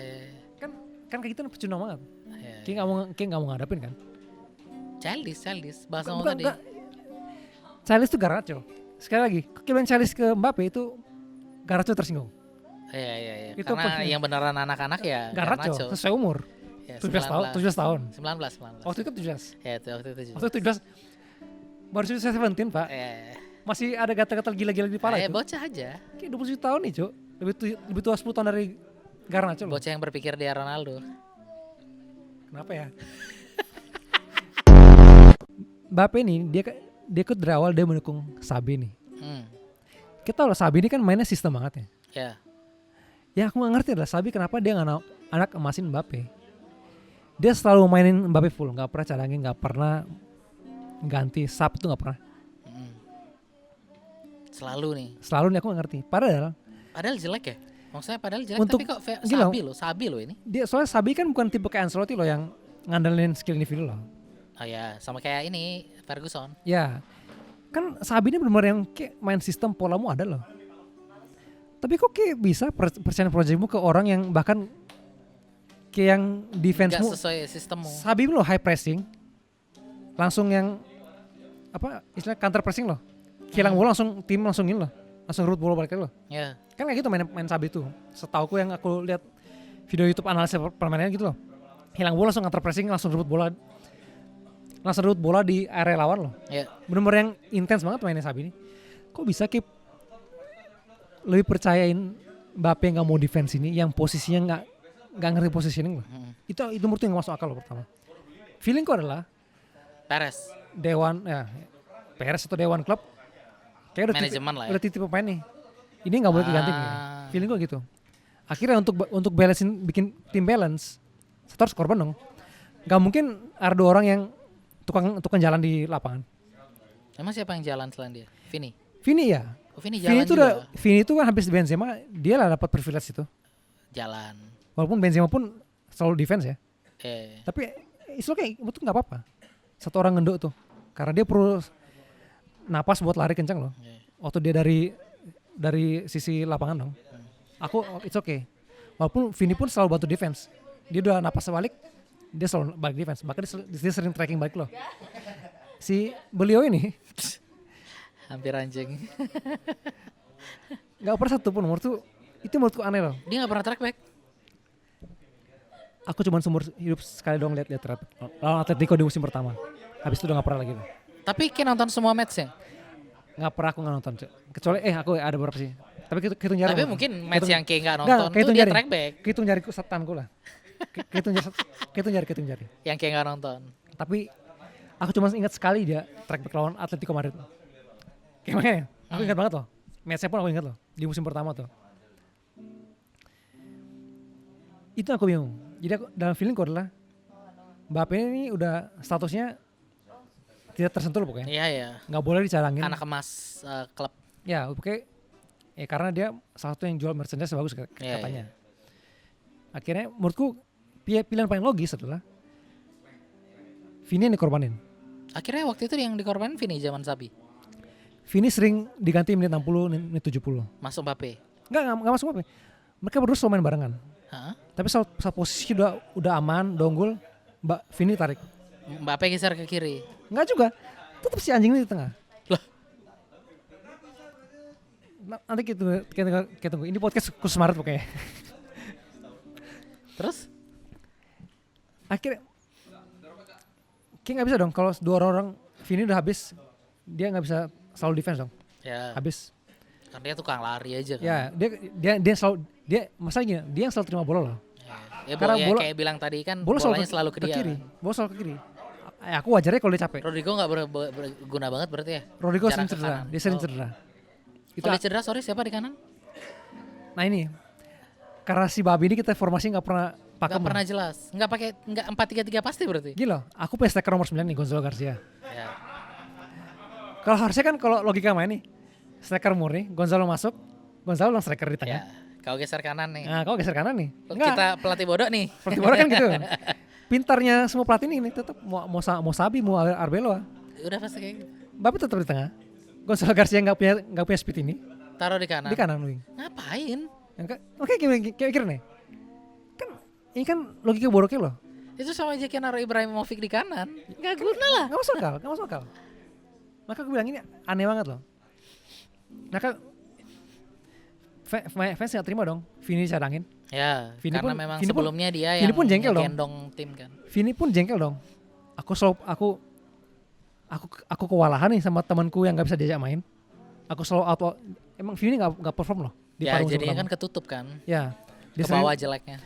Kan kayak gitu pecundang banget. Ya. Kayak nggak mau ngadapin kan. Childish bahasa ngomong tadi. Childish tuh Garnacho. Sekali lagi, kekilan Childish ke Mbappe itu Garnacho tersinggung. Iya. Itu karena yang beneran anak-anak ya Garnacho sesuai umur. Ya, 17 tahun. 19. Waktu itu 17. Ya, waktu itu 17. Waktu itu 17. Baru sudah 17, Pak. Masih ada gatal-gatal gila-gila di kepala itu. Bocah aja. Kayak 27 tahun nih, Cuk. Lebih tua 10 tahun dari Garnacho loh. Bocah yang berpikir dia Ronaldo. Kenapa ya? Mbappe nih, dia ikut dari awal dia mendukung Xabi nih. Kita tahu loh Xabi ini kan mainnya sistem banget ya. Ya. Ya aku gak ngerti adalah Xabi kenapa dia gak anak emasin Mbappe. Dia selalu mainin Mbappe full, gak pernah cadangin, gak pernah ganti sub itu gak pernah. Selalu nih aku gak ngerti. Padahal jelek ya? Maksudnya padahal jelek untuk, tapi kok Xabi loh ini. Soalnya Xabi kan bukan tipe kayak Ancelotti loh yang ngandelin skill individu loh. Oh ya, sama kayak ini Ferguson. Ya, kan Xabi ini benar-benar yang kayak main sistem polamu ada loh. Tapi kok kayak bisa percaya projectmu ke orang yang bahkan kayak yang defense-mu gak sesuai sistemmu. Xabi loh high pressing, langsung yang apa istilah counter pressing loh. Hilang bola langsung tim langsungin loh, langsung root bola balik loh. Ya. Kan kayak gitu main Xabi tuh. Setauku yang aku lihat video YouTube analisis permainannya gitu loh. Hilang bola langsung counter pressing, langsung rebut bola di area lawan loh. Yeah. Bener-bener yang intens banget mainnya Xabi ini. Kok bisa lebih percayain Mbappe nggak mau defense ini, yang posisinya nggak ngerti positioning loh. Hmm. Itu menurutku yang nggak masuk akal loh pertama. Feelingku adalah Perez. dewan ya Perez atau dewan klub kayak Manajemen lah ya. udah titip pemain nih. Ini nggak boleh diganti nih. Feeling gue gitu. Akhirnya untuk balancein bikin tim balance, satu harus korban dong. Gak mungkin ada 2 orang yang tukang jalan di lapangan. Emang siapa yang jalan selain dia? Vini. Vini ya. Oh, Vini jalan Vini itu kan habis Benzema dia lah dapat privilege itu. Jalan. Walaupun Benzema pun selalu defense ya. Tapi itu kayak itu nggak apa-apa. Satu orang ngenduk tuh. Karena dia perlu napas buat lari kencang loh. Waktu dia dari sisi lapangan dong. Aku it's okay. Walaupun Vini pun selalu bantu defense. Dia udah napas balik, dia selalu balik defense. Bahkan dia sering tracking balik loh. Si beliau ini Hampir anjing. nggak pernah satu pun menurutku aneh loh. Dia nggak pernah track back. Aku cuma seumur hidup sekali doang lihat lawan Atletico di musim pertama. Habis itu udah nggak pernah lagi loh. Tapi Kayak nonton semua match-nya. Nggak pernah aku nggak nonton. Kecuali aku ada beberapa sih. Tapi hitung jari. Tapi mungkin match yang Kayak nggak nonton tuh dia track back. Hitung jari setanku lah. Hitung jari. Yang Kayak nggak nonton. Tapi aku cuma ingat sekali dia track back lawan Atletico Madrid. Kayak makanya, aku ingat banget loh. Match-nya pun aku ingat loh di musim pertama tuh. Itu aku bingung. Jadi aku dalam feelingku adalah Mbappe ini udah statusnya tidak tersentuh loh pokoknya. Iya. Nggak boleh dicarangin. Anak emas klub. Ya, pokoknya karena dia salah satu yang jual merchandise bagus katanya. Akhirnya menurutku pilihan paling logis adalah Vini yang dikorbanin. Akhirnya waktu itu yang dikorbanin Vini zaman Sabi. Vini sering diganti menit 60, menit 70. Masuk Mbappe. Enggak masuk Mbappe. Mereka berdua selalu main barengan. Hah? Tapi saat posisi udah aman, udah unggul, Vini tarik. Mbappe geser ke kiri. Enggak juga. Tetap si anjing ini di tengah. Lah. Nanti kita tunggu. Ini podcast khusus Maret pokoknya. Terus? Akhirnya kayak nggak bisa dong kalau 2 orang Vini udah habis, dia nggak bisa selalu defense dong. Ya. Habis. Karena dia tukang lari aja kan. Ya, dia selalu masalah gini, dia yang selalu terima bola loh. Ya, Karena bola, bola, kayak bilang tadi kan bolanya selalu ke dia. kiri. Kan? Bola selalu ke kiri. Aku wajarnya kalau dia capek. Rodrigo nggak berguna banget berarti ya. Rodrigo Jarak sering ke cedera. kanan. Dia sering cedera. Itu Kalau dia cedera, sorry siapa di kanan? Nah ini karena si Babi ini kita formasi nggak pernah pakai. Nggak pernah jelas. Nggak pakai 4-3-3 pasti berarti. Gila, aku punya striker nomor 9 nih, Gonzalo Garcia. Ya. Kalau harusnya kan kalau logika main nih, striker murni, Gonzalo masuk, Gonzalo langsung striker di tengah. Ya. Kau geser kanan nih. Nah, kau geser kanan nih. Kita pelatih bodoh nih. Pelatih bola kan gitu. Pintarnya semua pelatih ini tetap mau Sabi, mau Arbeloa. Udah pasti kayak gitu. Bapak tetap di tengah. Gonzalo Garcia nggak punya speed ini. Taruh di kanan. Di kanan wing. Ngapain? Oke, kayak mikir nih. Kan ini kan logika boroknya loh. Itu sama aja kayak naruh Ibrahimovic di kanan. Nggak guna lah. Nggak masuk akal. Maka aku bilang ini aneh banget loh. Maka fans nggak terima dong Vini dicadangin. Ya, Vini karena pun- memang Vini pun- sebelumnya dia Vini yang pun jengkel dong. gendong tim kan. Vini pun jengkel dong. Aku kewalahan nih sama temanku yang nggak bisa diajak main. Aku selalu emang Vini nggak perform loh di Ya, paruh jadinya pertama. kan ketutup kan. Ya, Ke bawah jeleknya.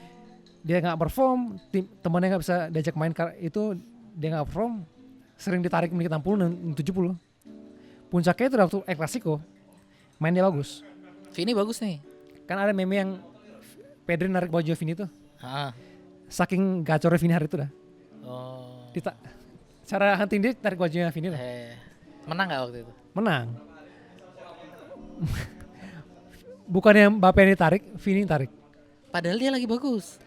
dia nggak perform, temannya nggak bisa diajak main itu dia nggak perform, sering ditarik menit 60 dan 70. Puncaknya itu waktu Clasico, mainnya bagus. Vini bagus nih. Kan ada meme yang Pedri narik baju Vini tuh, Ah. saking gacornya Vini hari itu dah. Oh. Cara hunting dia tarik bajunya Vini dah. Menang nggak waktu itu? Menang. Bukannya Mbappe yang ditarik, Vini yang tarik. Padahal dia lagi bagus.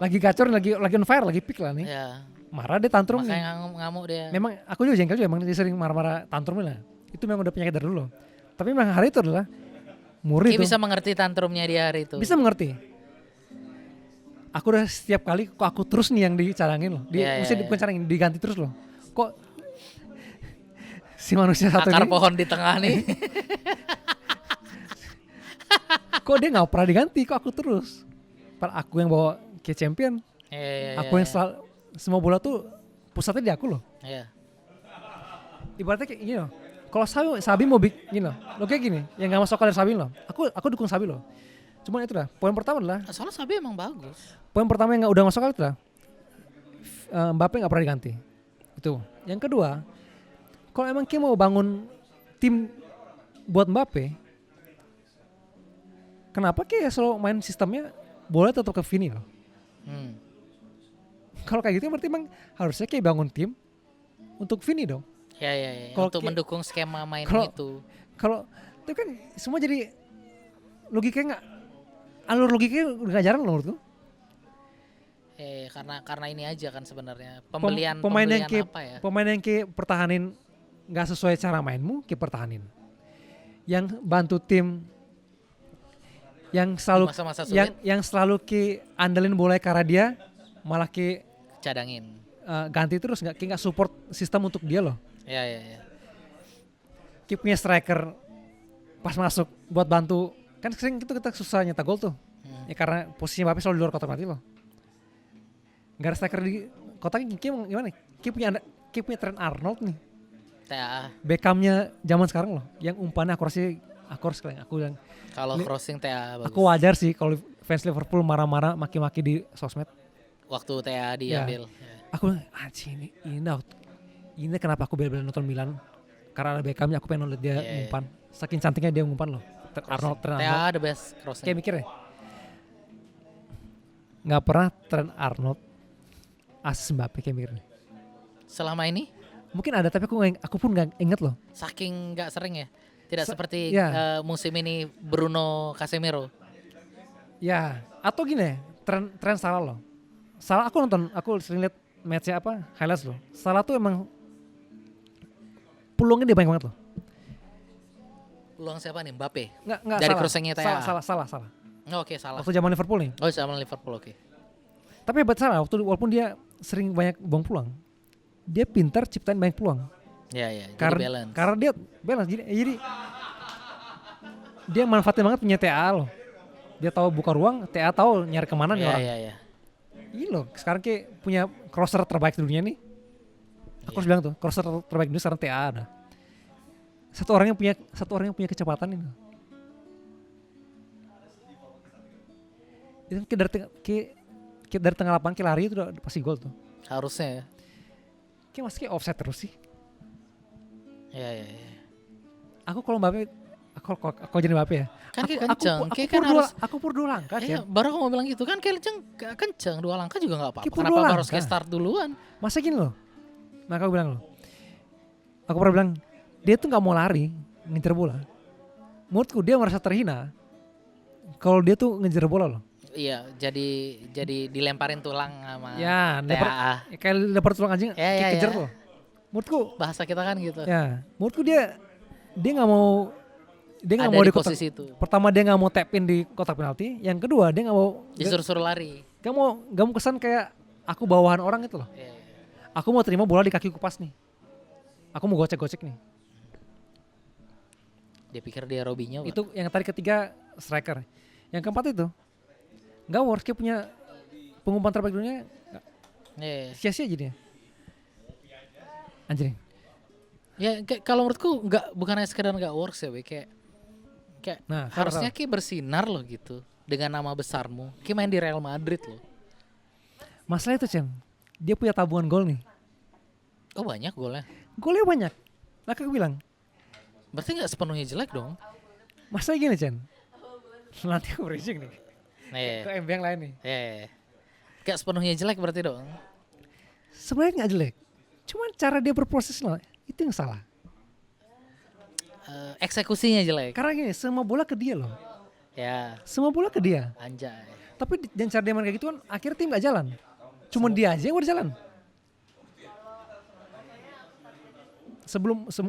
Lagi gacor, lagi on fire, lagi peak lah nih. Ya. Marah dia tantrum nih. Makanya ngamuk dia. Memang aku juga jengkel juga, emang dia sering marah-marah tantrum lah. Itu memang udah penyakit dari dulu. Tapi memang hari itu adalah Murni Dia tuh. bisa mengerti tantrumnya di hari itu. Bisa mengerti. Aku udah setiap kali kok aku terus nih yang dicarangin loh. Maksudnya bukan carangin, diganti terus loh. Kok si manusia satu Akar ini pohon di tengah nih. kok dia nggak pernah diganti, kok aku terus. Aku yang bawa ke champion. Aku yang semua bola tuh pusatnya di aku loh. Iya. Ibaratnya kayak gini loh. Kalau Sabi mau bikin gini loh. Lo kayak gini, yang nggak masuk akal dari Sabi loh. Aku dukung Sabi loh. Cuman itu lah. Poin pertama adalah Soalnya Sabi emang bagus. poin pertama yang udah masuk akal itu lah. Mbappe nggak pernah diganti. Itu. Yang kedua, kalau emang Kim mau bangun tim buat Mbappe, kenapa kayak selalu main sistemnya bola tetap ke Vini loh? Kalau kayak gitu berarti emang harusnya kayak bangun tim untuk Vini dong. Ya. Kalau Untuk mendukung skema main kalau- itu. Kalau itu kan semua jadi logikanya nggak, alur logikanya udah gak jalan loh menurutku. Karena ini aja kan sebenarnya Pemain pembelian yang kayak apa ya? pemain yang kayak pertahanin nggak sesuai cara mainmu, kayak pertahanin. Yang bantu tim, yang selalu Masa-masa sulit yang selalu kayak andelin bola karena dia, malah kayak cadangin. ganti terus nggak support sistem untuk dia loh. Ya. Kayak punya striker pas masuk buat bantu, kan sering itu kita susah nyetak gol tuh. Ya karena posisinya Mbappe selalu di luar kotak penalti loh. Gak ada striker di kotaknya, kayak gimana? Kayak punya Trent Arnold nih. TAA. Beckhamnya zaman sekarang loh, yang umpannya akurasi sekali. Aku bilang, Kalau crossing TAA bagus. aku wajar sih kalau fans Liverpool marah-marah maki-maki di sosmed. Waktu TAA diambil. Ya. Aku bilang, ini kenapa aku bela-bela nonton Milan? Karena ada Beckhamnya, aku pengen lihat dia Iya. ngumpan. Saking cantiknya dia ngumpan loh. Trent Arnold. TAA the best crossing. Kayak mikir ya, nggak pernah Trent Arnold asis Mbappe kayak mikir. Selama ini Mungkin ada tapi aku pun nggak inget loh. saking nggak sering ya. Tidak seperti ya. musim ini Bruno Casemiro. Ya, atau gini, tren Salah loh. Salah aku sering lihat matchnya apa, highlights loh. Salah tuh emang peluangnya dia banyak banget loh. Peluang siapa nih? Mbappe. Nggak Dari salah. crossingnya TAA. Salah. Oh, oke, salah. Waktu zaman Liverpool nih. Oh, sama Liverpool, oke. Tapi hebat Salah, walaupun dia sering banyak buang peluang, dia pintar ciptain banyak peluang. Ya. Jadi Karena balance. dia balance. Jadi dia manfaatin banget punya TA loh. Dia tahu buka ruang, TA tahu nyari kemana nih orang. Ya. Iya loh, sekarang kayak punya crosser terbaik di dunia nih. Aku harus bilang tuh, crosser terbaik di dunia sekarang TA ada. Satu orang yang punya kecepatan ini. Itu kayak dari tengah lapangan kayak lari itu udah pasti gol tuh. Harusnya ya. Kayak masih kayak offside terus sih. Ya. Aku kalau Mbappe, aku jadi Mbappe ya. Kan kayak Aku kenceng. pur- Kayak aku kan pur dua- harus. aku pur 2 langkah Iya, Cen. baru aku mau bilang gitu kan kayak kenceng 2 langkah juga nggak apa-apa. Kayak Kenapa dua harus kayak langkah. start duluan? Masa gini loh. Nah aku bilang loh. Aku pernah bilang dia tuh nggak mau lari ngejar bola. Menurutku dia merasa terhina kalau dia tuh ngejar bola loh. Iya, jadi dilemparin tulang sama Ya, TAA. kayak dapat tulang anjing kayak Ya. kejar tuh. Menurutku Bahasa kita kan gitu. ya, menurutku dia nggak mau Ada mau di kotak. posisi itu. Pertama dia nggak mau tap in di kotak penalti. Yang kedua dia nggak mau Disuruh lari. nggak mau kesan kayak aku bawahan orang itu loh. Iya. Aku mau terima bola di kakiku pas nih. Aku mau gocek-gocek nih. Dia pikir dia Robinho. Itu yang tadi ketiga striker. Yang keempat itu nggak works, kayak punya pengumpan terbaik dunia Iya. sia-sia jadinya. Anjing. Ya kalau menurutku bukan hanya sekedar nggak works ya, Be. Kayak Nah, harusnya kayak bersinar loh gitu dengan nama besarmu. Kayak main di Real Madrid loh. masalah itu Cem, dia punya tabungan gol nih. Oh, banyak golnya. Golnya banyak. Nah aku bilang, Berarti nggak sepenuhnya jelek dong. masalah gini Cem. Nanti aku bridging nih ke Iya. MB yang lain nih. Iya. Nggak sepenuhnya jelek berarti dong. Sebenarnya nggak jelek. Cuman cara dia berproses loh, itu yang salah. Eksekusinya jelek. Karena gini, semua bola ke dia loh. Ya, Semua bola ke dia. anjay. Tapi dan cara dia main kayak gitu kan akhirnya tim gak jalan. Cuman dia aja yang udah jalan.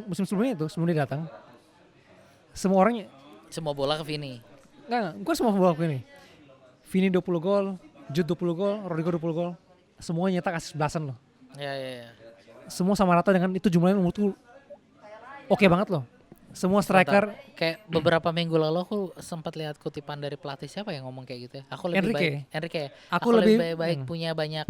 Musim sebelumnya itu, sebelum dia datang, semua orangnya, Semua bola ke Vini. gue semua bola ini. Vini 20 gol, Jude 20 gol, Rodrigo 20 gol. Semuanya nyetak asis belasan loh. Ya. Semua sama rata dengan itu jumlahnya menurutku oke banget loh. Semua striker, Kayak beberapa minggu lalu aku sempat lihat kutipan dari pelatih siapa yang ngomong kayak gitu ya. Aku lebih Enrique. baik Enrique. Aku Aku lebih lebih- baik punya banyak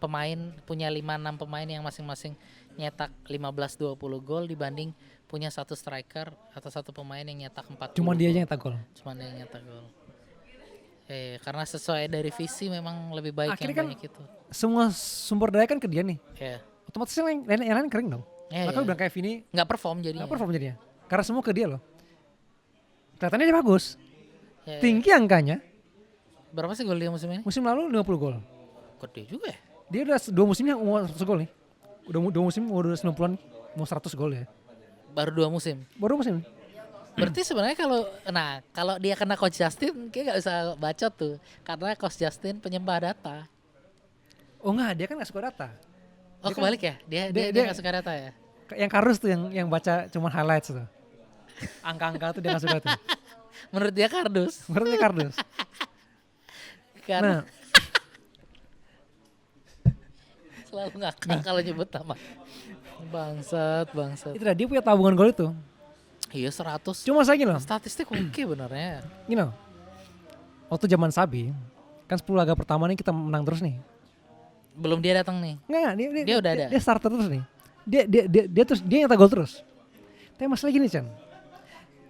pemain, punya 5-6 pemain yang masing-masing nyetak 15-20 gol dibanding punya satu striker atau satu pemain yang nyetak 40. cuma dia aja gol. yang nyetak gol. Cuma dia yang nyetak gol. Karena sesuai dari visi memang lebih baik Akhirnya yang kan banyak itu. semua sumber daya kan ke dia nih. Ya, Otomatis yang lain kering dong. Maka bilang kayak Vini nggak perform jadinya. nggak perform jadinya. Karena semua ke dia loh. Kelihatannya dia bagus. Ya. Tinggi angkanya. Berapa sih gol dia musim ini? Musim lalu 50 gol. Gede juga ya. Dia udah 2 musimnya umur 100 gol nih. Udah 2 musim udah 90-an nih. Mau 100 gol ya. Baru 2 musim. Baru musim. Berarti sebenarnya kalau dia kena Coach Justin kayak nggak usah bacot tuh, karena Coach Justin penyembah data. Oh enggak, dia kan gak suka data. Oh Dia kebalik ya, dia nggak suka data ya. Yang Kardus tuh yang baca cuma highlights tuh. Angka-angka tuh dia gak suka tuh. Menurut dia kardus. Menurut dia Kardus. Karena Nah, selalu ngakak kalau nyebut nama. Bangsat. itu dah dia punya tabungan gol itu. Iya 100. Cuma saya gini loh. Statistik oke benernya. Gini loh. Waktu zaman Sabi, kan 10 laga pertama nih kita menang terus nih. Belum dia datang nih. Enggak, Dia udah ada. Dia starter terus nih. Dia nyetak gol terus. Tapi masalah gini, Chan.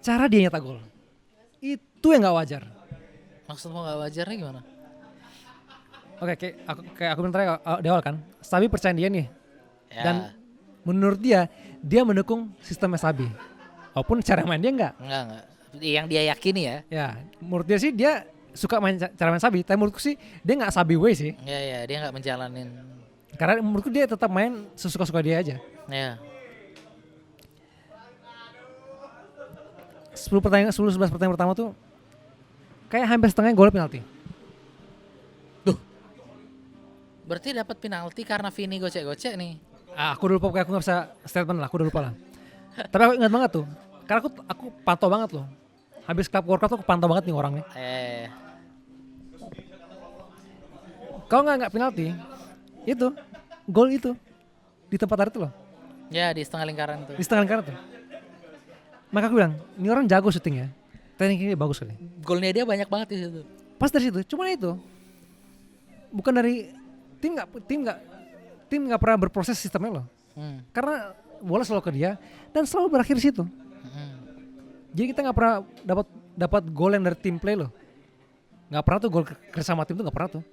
Cara dia nyetak gol. Itu yang gak wajar. Maksudmu nggak wajarnya gimana? Oke, kayak aku bilang tadi di awal kan. Sabi percaya dia nih. Ya, Dan menurut dia mendukung sistemnya Sabi. Walaupun cara main dia enggak. enggak. Yang dia yakini ya. Ya, menurut dia sih dia suka main cara main Sabi. Tapi menurutku sih dia nggak Sabi way sih. Ya, dia nggak menjalanin. Karena menurutku dia tetap main sesuka-suka dia aja. Ya, 11 pertandingan pertama tuh kayak hampir setengahnya gol penalti. berarti dapat penalti karena Vini gocek-gocek nih. Aku udah lupa, kayak aku nggak bisa statement lah, aku udah lupa lah. Tapi aku ingat banget tuh, karena aku pantau banget loh. Habis Club World Cup tuh aku pantau banget nih orangnya. Kalau nggak penalti, itu gol itu di tempat itu loh, Ya di setengah lingkaran tuh. di setengah lingkaran tuh. Maka aku bilang, ini orang jago syutingnya, tekniknya bagus kali. Golnya dia banyak banget di situ. Pas dari situ, cuma itu, bukan dari tim nggak pernah berproses sistemnya loh. Karena bola selalu ke dia dan selalu berakhir di situ. Jadi kita nggak pernah dapat gol yang dari tim play loh. Nggak pernah tuh gol kerjasama tim tuh nggak pernah tuh.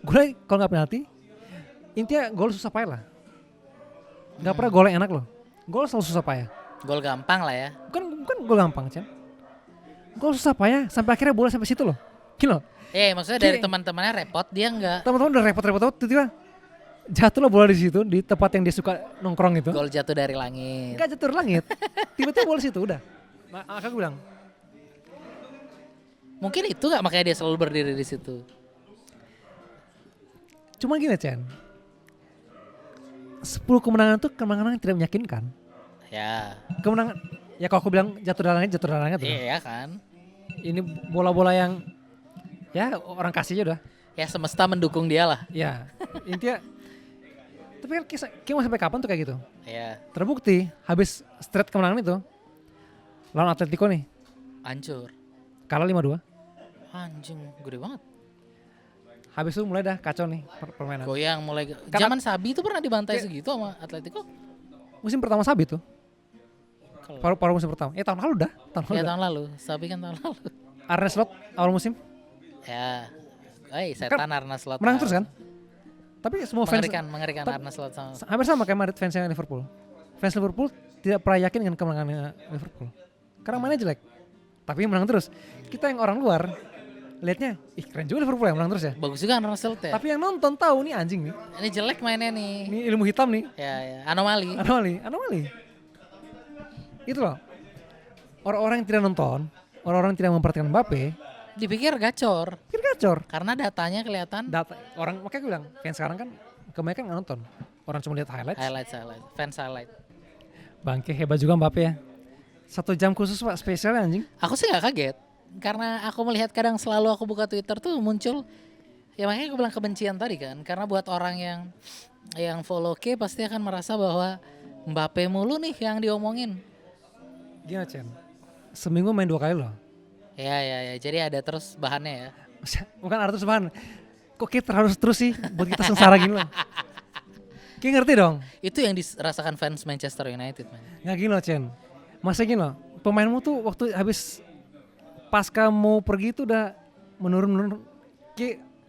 Gol kalau nggak penalti, intinya gol susah payah lah. Nggak pernah gol yang enak loh. Gol selalu susah payah. Gol gampang lah ya. Bukan gol gampang, Chan. Gol susah payah sampai akhirnya bola sampai situ loh. Gini loh. Maksudnya dari teman-temannya repot, dia enggak. Teman-teman udah repot-repot tiba-tiba jatuhlah bola di situ di tempat yang dia suka nongkrong itu. Gol jatuh dari langit. Enggak jatuh dari langit. Tiba-tiba bola situ udah. Maka aku bilang, Mungkin itu enggak makanya dia selalu berdiri di situ. cuma gini, Chen. 10 kemenangan itu kemenangan yang tidak meyakinkan. Ya. Kemenangan ya kalau aku bilang jatuh dari langit tuh. Iya kan. Ini bola-bola yang ya orang kasih aja udah. Ya semesta mendukung dia lah. Ya. Intinya tapi kan kayak mau sampai kapan tuh kayak gitu? Ya. Terbukti habis straight kemenangan itu lawan Atletico nih Hancur. kalah 5-2. Anjing, gede banget. Habis itu mulai dah kacau nih permainan. Goyang mulai. Karena- Zaman Sabi itu pernah dibantai Kayak- segitu sama Atletico. Musim pertama Sabi tuh. Kalau- Paru musim pertama. Tahun lalu dah. Ya tahun lalu. Sabi kan tahun lalu. Arne Slot awal musim Ya. Setan Arne Slot. menang terus kan. Tapi semua fans Mengerikan Tapi- Arne Slot sama. hampir sama kayak Madrid fansnya Liverpool. Fans Liverpool tidak pernah yakin dengan kemenangannya Liverpool. Karena mainnya jelek. Tapi menang terus. Kita yang orang luar lihatnya, ih keren juga Liverpool yang menang terus ya. Bagus juga Arne Slot ya. Tapi yang nonton tahu nih anjing nih. Ini jelek mainnya nih. Ini ilmu hitam nih. Ya. Anomali. Anomali. Itu loh. Orang-orang yang tidak nonton, orang-orang yang tidak memperhatikan Mbappe, Dipikir gacor. pikir gacor. Karena datanya kelihatan Orang makanya gue bilang, fans sekarang kan kebanyakan nggak nonton. Orang cuma lihat highlights. highlight. Fans highlight. Bangke hebat juga Mbappe ya. 1 jam khusus Pak spesial anjing. Aku sih gak kaget. Karena aku melihat kadang selalu aku buka Twitter tuh muncul. Ya makanya aku bilang kebencian tadi kan. Karena buat orang yang follow K pasti akan merasa bahwa Mbappe mulu nih yang diomongin. Gimana Chen? Seminggu main 2 kali loh. Ya. Jadi ada terus bahannya ya. Bukan artis bahan. Kok kita harus terus sih buat kita sengsara gini loh. Kayak ngerti dong. Itu yang dirasakan fans Manchester United, man. Nggak gini loh Chen. Masa gini loh. Pemainmu tuh waktu habis pasca mau pergi tuh udah menurun.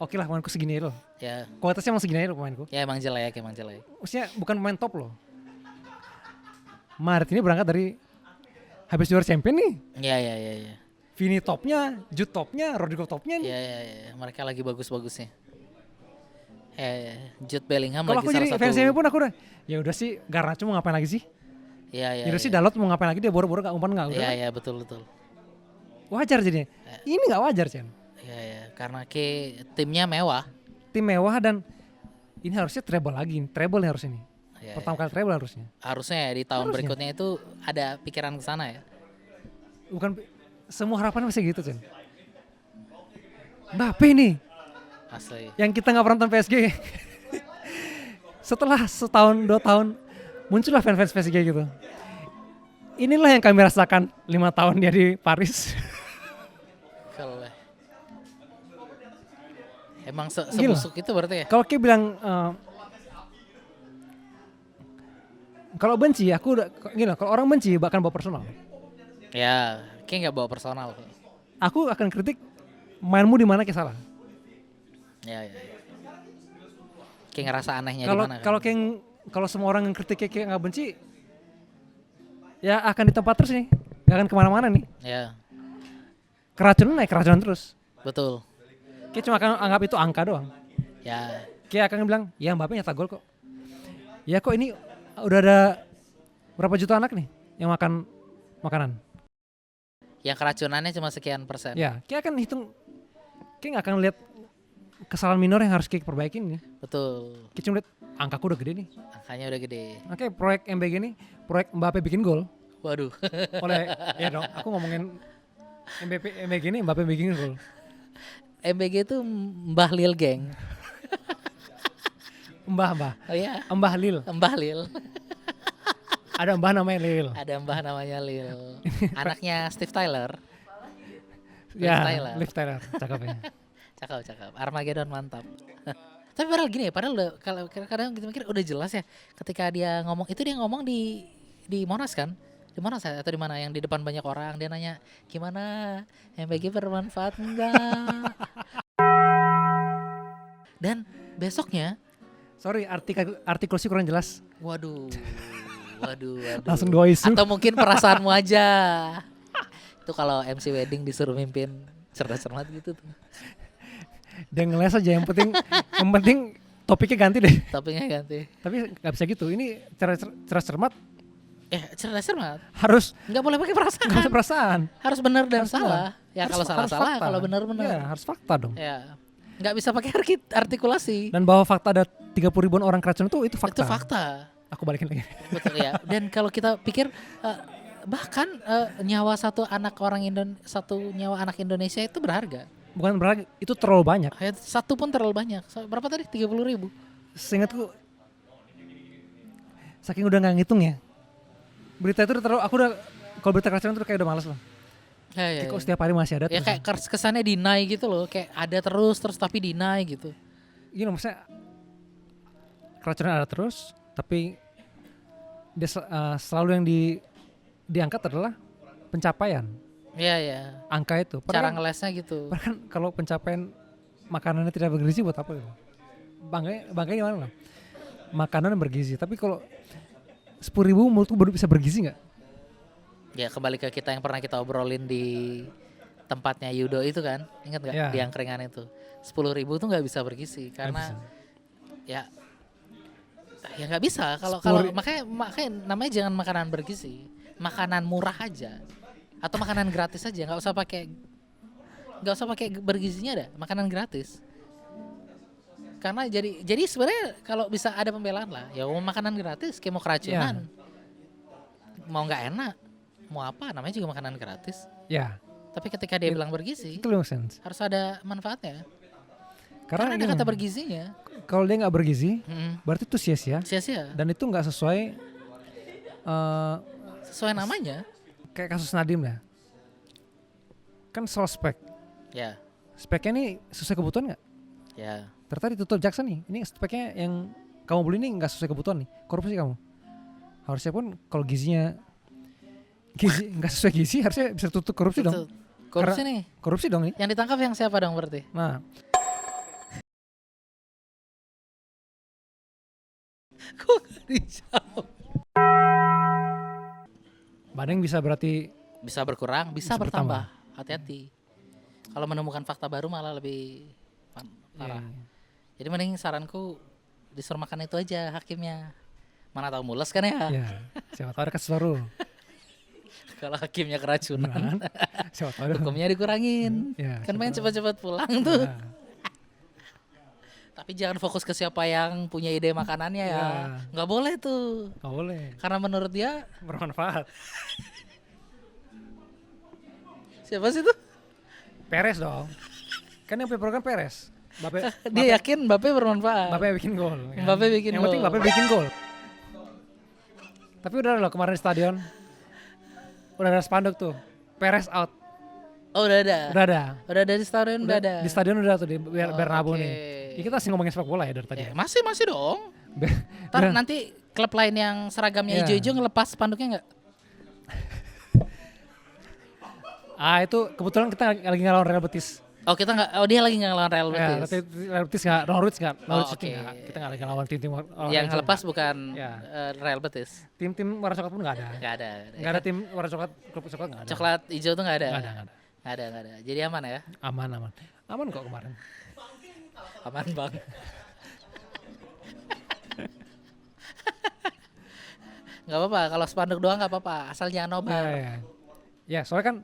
Oke lah pemainku segini loh. Ya, Kualitasnya emang segini loh pemainku. ya emang jelek, emang jelek. Maksudnya bukan pemain top loh. Maret ini berangkat dari habis juara champion nih. Ya. Vini topnya, Jude topnya, Rodrigo topnya nih. Ya. Mereka lagi bagus-bagusnya. Jude Bellingham Kalau lagi aku salah jadi satu. fans MU pun aku udah, ya udah sih Garnacho mau ngapain lagi sih? Ya. Ya udah sih Dalot mau ngapain lagi, dia boro-boro gak umpan gak udah. Ya, betul. Wajar jadinya. Ini gak wajar Chan. Ya, karena timnya mewah. Tim mewah dan ini harusnya treble lagi, treble nih harusnya nih. Ya, Pertama kali treble harusnya. harusnya ya di tahun Harusnya. berikutnya itu ada pikiran ke sana ya. Bukan semua harapan masih gitu Chan. Mbappe nih, Asli. yang kita gak pernah nonton PSG. Setelah setahun 2 tahun muncullah fans PSG gitu. Inilah yang kami rasakan 5 tahun dia di Paris. Kalau emang Gila. sebusuk itu berarti ya? Kalau kayak bilang kalau benci aku udah gila, kalau orang benci bahkan bawa personal. Ya, kayak nggak bawa personal. Aku akan kritik mainmu di mana kayak salah. Ya. Kayak ngerasa anehnya di Kalau mana kan? kalau semua orang yang kritik kayak nggak benci, ya akan di tempat terus nih, nggak akan kemana-mana nih. Ya, Keracunan terus. betul. Kayak cuma akan anggap itu angka doang. Ya, Kayak akan bilang, ya Mbappe nyetak gol kok. Ya kok ini udah ada berapa juta anak nih yang makan makanan. yang keracunannya cuma sekian persen. Ya, kayak akan hitung, kayak nggak akan lihat kesalahan minor yang harus kayak perbaikin ya. Betul. Kita cuma lihat angkaku udah gede nih. Angkanya udah gede. Oke, proyek MBG nih, proyek Mbappe bikin gol. Waduh. Oleh ya dong, aku ngomongin MBG nih, Mbappe bikin gol. MBG itu Mbah Lil Geng. Mbah, Oh iya, Mbah Lil. Mbah Lil. Ada Mbah namanya Lil. Ada Mbah namanya Lil. Anaknya Steve Tyler. Ya, Tyler. Liv Tyler, cakep ya. Cakep. Armageddon mantap. Tapi padahal gini ya, padahal kalau kadang kita mikir udah jelas ya ketika dia ngomong itu, dia ngomong di Monas kan? Di Monas ya? Atau di mana yang di depan banyak orang, dia nanya gimana MBG bermanfaat enggak? Dan besoknya, Sorry, artikulasi kurang jelas. waduh. Langsung 2 isu. Atau mungkin perasaanmu aja. Itu kalau MC wedding disuruh mimpin cerdas-cermat gitu tuh. Dia ngeles aja, yang penting topiknya ganti deh. Topiknya ganti. Tapi nggak bisa gitu. Ini cerdas cermat Cerdas-cermat. harus Nggak boleh pakai perasaan. nggak ada perasaan. Harus benar dan Harus salah. Ya Harus- kalau salah harus salah, fakta. kalau benar benar. Ya, harus fakta dong. Ya. Nggak bisa pakai artikulasi. Dan bahwa fakta ada 30 ribuan orang keracunan itu fakta. Itu fakta. Aku balikin lagi. Betul ya. Dan kalau kita pikir bahkan nyawa satu nyawa anak Indonesia itu berharga. Bukan berarti itu terlalu banyak. Satu pun terlalu banyak. Berapa tadi? 30.000. Seingatku saking udah nggak ngitung ya. Berita itu udah terlalu, aku udah kalau berita keracunan tuh kayak udah males loh. Ya. Kok setiap hari masih ada Ya terus. kayak kesannya deny gitu loh. Kayak ada terus tapi deny gitu. Gini maksudnya keracunan ada terus, tapi dia selalu yang diangkat adalah pencapaian Iya. angka itu. Cara Padahal ngelesnya gitu. kan kalau pencapaian makanannya tidak bergizi buat apa gitu? Bangkanya mana lah? Makanan yang bergizi. Tapi kalau 10.000 menurutku baru bisa bergizi nggak? Ya kembali ke kita yang pernah kita obrolin di tempatnya Yudo itu kan. Ingat gak? Ya. Di angkringan itu. 10.000 tuh nggak bisa bergizi. Karena ya nggak bisa. Kalau makanya namanya jangan makanan bergizi. Makanan murah aja. Atau makanan gratis aja. Nggak usah pakai bergizinya ada. Makanan gratis. Karena jadi sebenarnya kalau bisa ada pembelaan lah. Ya mau makanan gratis, kayak mau keracunan, mau nggak enak, mau apa, namanya juga makanan gratis. Ya, Tapi ketika dia bilang bergizi, itu make sense. harus ada manfaatnya. Karena Karena ada gini, kata bergizinya. kalau dia nggak bergizi, Mm-mm. berarti itu sia-sia. Sia-sia. Dan itu nggak sesuai Sesuai namanya. kayak kasus Nadim ya. Kan soal spek. Ya, Speknya nih sesuai kebutuhan nggak? ya. Ternyata ditutup jaksa nih. Ini speknya yang kamu beli nih nggak sesuai kebutuhan nih. Korupsi kamu. Harusnya pun kalau gizi nggak sesuai gizi harusnya bisa tutup korupsi dong. Korupsi nih. Korupsi dong nih. Yang ditangkap yang siapa dong berarti? Nah, Kok gak dijawab? banding bisa berarti Bisa berkurang, bisa Bisa bertambah. Hati-hati. Kalau menemukan fakta baru malah lebih parah. Iya. Jadi mending saranku disuruh makan itu aja hakimnya. Mana tahu mules kan ya? Ya, siapa tahu ada kasus baru. Kalau hakimnya keracunan, Siapa tahu ada. hukumnya dikurangin. Ya, Kan siapa pengen tahu. cepat-cepat pulang tuh. Nah, Tapi jangan fokus ke siapa yang punya ide makanannya ya. Ya. Nggak boleh tuh. nggak boleh. Karena menurut dia Bermanfaat. siapa sih tuh? Perez dong. Kan yang punya program Perez. Dia yakin Mbappe bermanfaat. Bapak bikin gol. kan? Mbappe bikin Yang penting gol. Bapak bikin gol. Tapi udah loh kemarin di stadion. Udah ada spanduk tuh. Perez out. Oh udah ada. Udah ada. Udah ada di stadion udah ada. Di stadion udah tuh di Oh, Bernabeu oke. nih. Ya, kita masih ngomongin sepak bola ya dari tadi. Masih dong. Ntar Ber- nanti klub lain yang seragamnya Iya. hijau-hijau ngelepas spanduknya nggak? itu kebetulan kita lagi ngelawan Real Betis. Oh kita nggak. Oh dia lagi nggak ngelawan Real Ya, Betis. tapi Real Betis nggak, Norwich nggak, Norwich Oh, City oke. nggak. Kita nggak lagi ngelawan tim-tim orang Yang hijau. ngelepas bukan Ya. Real Betis. Tim-tim warna coklat pun nggak ada. Nggak ada. Nggak ada tim warna coklat, klub coklat nggak ada. Coklat hijau tuh nggak ada. Nggak ada, nggak ada. Nggak ada. Jadi aman ya. Aman. Aman kok kemarin. Aman bang. Nggak apa-apa. Kalau spanduk doang nggak apa-apa. Asal jangan nobar. Ya, soalnya kan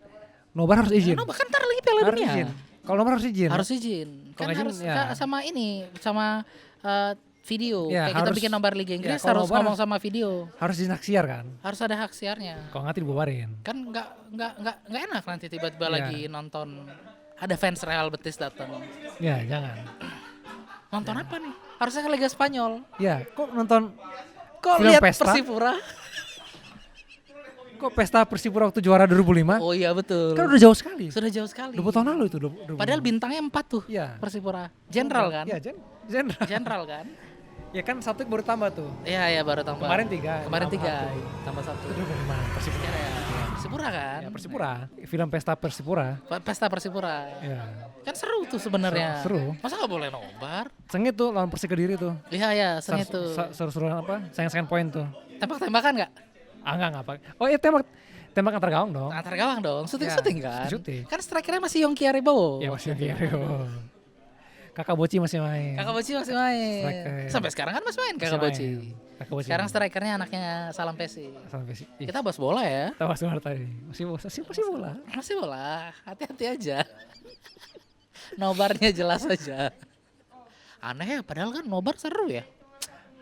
nobar harus izin. Nobar kan ntar lagi Piala Harus Dunia. izin. Kalau nobar harus izin. Harus izin. Kalau Kan nggak harus izin, ya. sama ini, sama video. Ya, Kayak kita harus- bikin nobar Liga Inggris kalau harus nobar ngomong sama video. Harus izin hak siar kan. Harus ada hak siarnya. Kalau nggak dibubarin. Kan nggak enak nanti tiba-tiba Ya. lagi nonton ada fans Real Betis datang. Ya, jangan. Nonton apa nih? Harusnya kan Liga Spanyol. Ya, kok nonton Kok Film lihat pesta? Persipura? kok pesta Persipura waktu juara 2005? Oh iya betul. Kan udah jauh sekali. Sudah jauh sekali. 20 tahun lalu itu. 2005. Padahal bintangnya 4 tuh. Iya. Persipura. Jenderal kan? Iya, Jenderal. Jenderal kan? Ya kan satu baru tambah tuh. Iya baru tambah. Kemarin 3. Kemarin 3. Tambah 1. Itu 2005 Persipura. Ya, Persipura kan? Ya, Persipura. Film pesta Persipura. Pesta Persipura. Ya. Kan seru tuh sebenarnya. Seru. Masa nggak boleh nobar? Sengit tuh lawan Persik Kediri tuh. Iya sengit tuh. Seru-seruan apa? Sayang-sayangan poin tuh. Tembak-tembakan nggak? Enggak apa. Oh iya tembak antar gawang dong. Antar gawang dong. Syuting kan? syuting. Kan strikernya masih Yongki Aribowo. Ya masih Rio. Kakak Boci masih main. Kakak Boci masih main. Striker. Sampai sekarang kan masih main Kakak Masih Boci. main. Kakak Boci. Sekarang strikernya anaknya Salam Pesi. Sampai sih. Kita bahas bola ya. Tahu sebentar tadi. Masih bola. Masih bola. Hati-hati aja. Nobarnya jelas aja. Aneh ya, padahal kan nobar seru ya.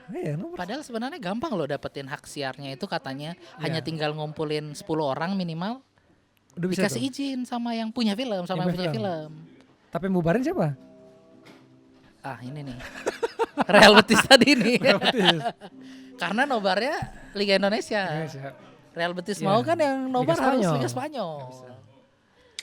Iya, nomor. Padahal sebenarnya gampang loh dapetin hak siarnya itu katanya hanya Iya. tinggal ngumpulin 10 orang minimal. Udah bisa Dikasih tuh. izin sama yang punya film, sama yang Yang punya punya film. Tapi yang bubarin siapa? Ah ini nih. Real Betis tadi nih. Real Betis. Karena nobarnya Liga Indonesia. Indonesia. Real Betis Iya. mau kan yang nobar Liga harus Spanyol. Liga Spanyol.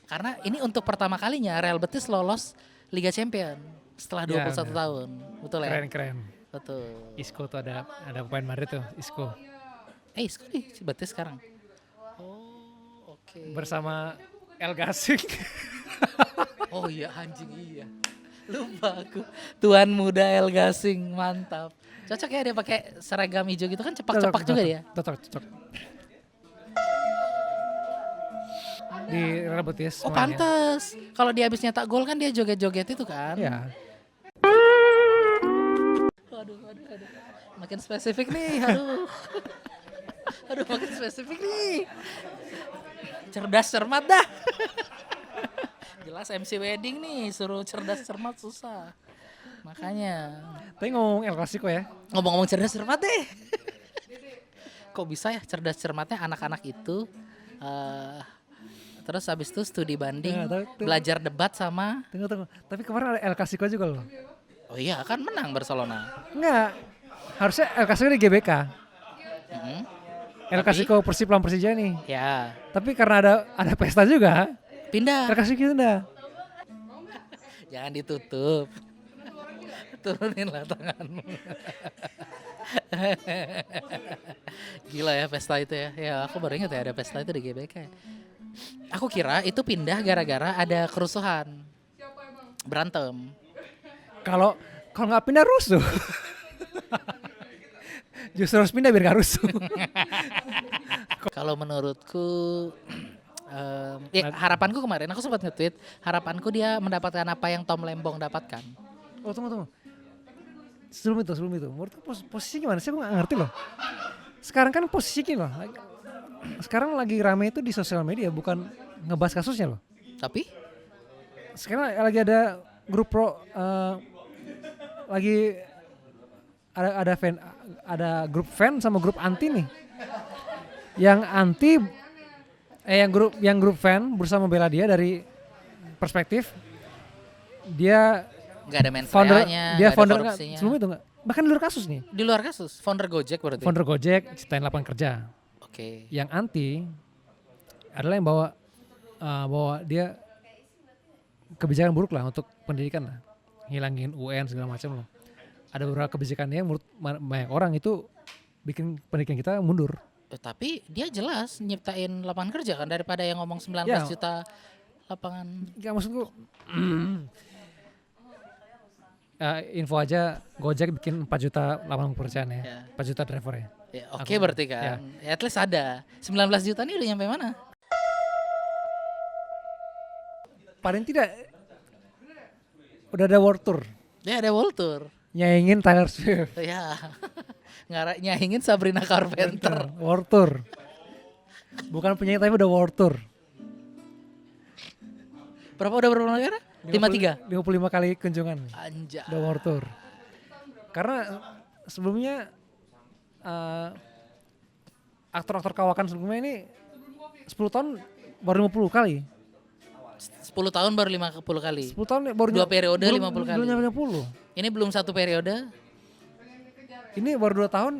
Karena ini untuk pertama kalinya Real Betis lolos Liga Champion setelah 21 Ya, tahun. Betul ya? Keren. Betul. Isco tuh ada pemain Madrid tuh, Isco. Isco nih si Betis sekarang. Oh, oke. Bersama El Gasing. Oh iya anjing iya. Lupa aku. Tuan muda El Gasing, mantap. Cocok ya dia pakai seragam hijau gitu kan cepak-cepak juga dia. Cocok. Di Real Betis. Oh mainnya. pantes. Kalau dia habis nyetak gol kan dia joget-joget itu kan. Iya. Aduh. Makin spesifik nih, aduh. Aduh makin spesifik nih. Cerdas cermat dah. Jelas MC Wedding nih, suruh cerdas cermat susah. Makanya Tapi ngomong El Clasico ya. ngomong-ngomong cerdas cermat deh. Kok bisa ya cerdas cermatnya anak-anak itu terus habis itu studi banding, Ya, tahu. belajar debat sama Tunggu. Tapi kemarin ada El Clasico juga loh. oh iya kan menang Barcelona. Enggak. Harusnya El Clasico di GBK. Mhm. El Clasico Persib lawan Persija nih. Ya, Tapi karena ada pesta juga, pindah. El Clasico udah. Jangan ditutup. Turuninlah tanganmu. Gila ya pesta itu ya. Ya aku baru ingat ya ada pesta itu di GBK. Aku kira itu pindah gara-gara ada kerusuhan, berantem. Kalau nggak pindah rusuh. Justru harus pindah biar nggak rusuh. Kalau menurutku, ya, harapanku kemarin aku sempat nge-tweet, harapanku dia mendapatkan apa yang Tom Lembong dapatkan. Oh tunggu. Sebelum itu, menurut posisi gimana sih? Aku nggak ngerti loh. Sekarang kan posisinya loh. Sekarang lagi rame itu di sosial media, bukan ngebahas kasusnya loh. Tapi Sekarang lagi ada grup lagi ada fan, ada grup fan sama grup anti nih. Yang anti yang grup fan berusaha membela dia dari perspektif dia nggak ada mens founder, reanya, dia nggak ada founder korupsinya. sebelum itu enggak. Bahkan di luar kasus nih. Di luar kasus, founder Gojek berarti. Founder Gojek ciptain lapangan kerja. Oke. Yang anti adalah yang bawa dia kebijakan buruk lah untuk pendidikan lah, ngilangin UN segala macam loh. Ada beberapa kebijakannya yang menurut banyak orang itu bikin pendidikan kita mundur. Tapi dia jelas nyiptain lapangan kerja kan daripada yang ngomong 19 Ya. juta lapangan. Gak maksudku info aja Gojek bikin 4 juta lapangan pekerjaan ya, Ya. 4 juta driver ya. Ya, oke berarti kan. Ya, at least ada. 19 juta ini udah nyampe mana? Paling tidak udah ada world tour Ya ada World Tour. nyaingin Taylor Swift. Ya. Nyaingin Sabrina Carpenter. World tour. Bukan penyanyi tapi udah world tour. Berapa negara? 53. 55 kali kunjungan. Anjay. Udah world tour. Karena sebelumnya aktor-aktor kawakan sebelumnya ini 10 tahun baru 50 kali. 10 tahun baru 50 kali. 10 tahun baru Dua periode 50 kali. Belum nyampe 50. Ini belum satu periode, Ini baru 2 tahun.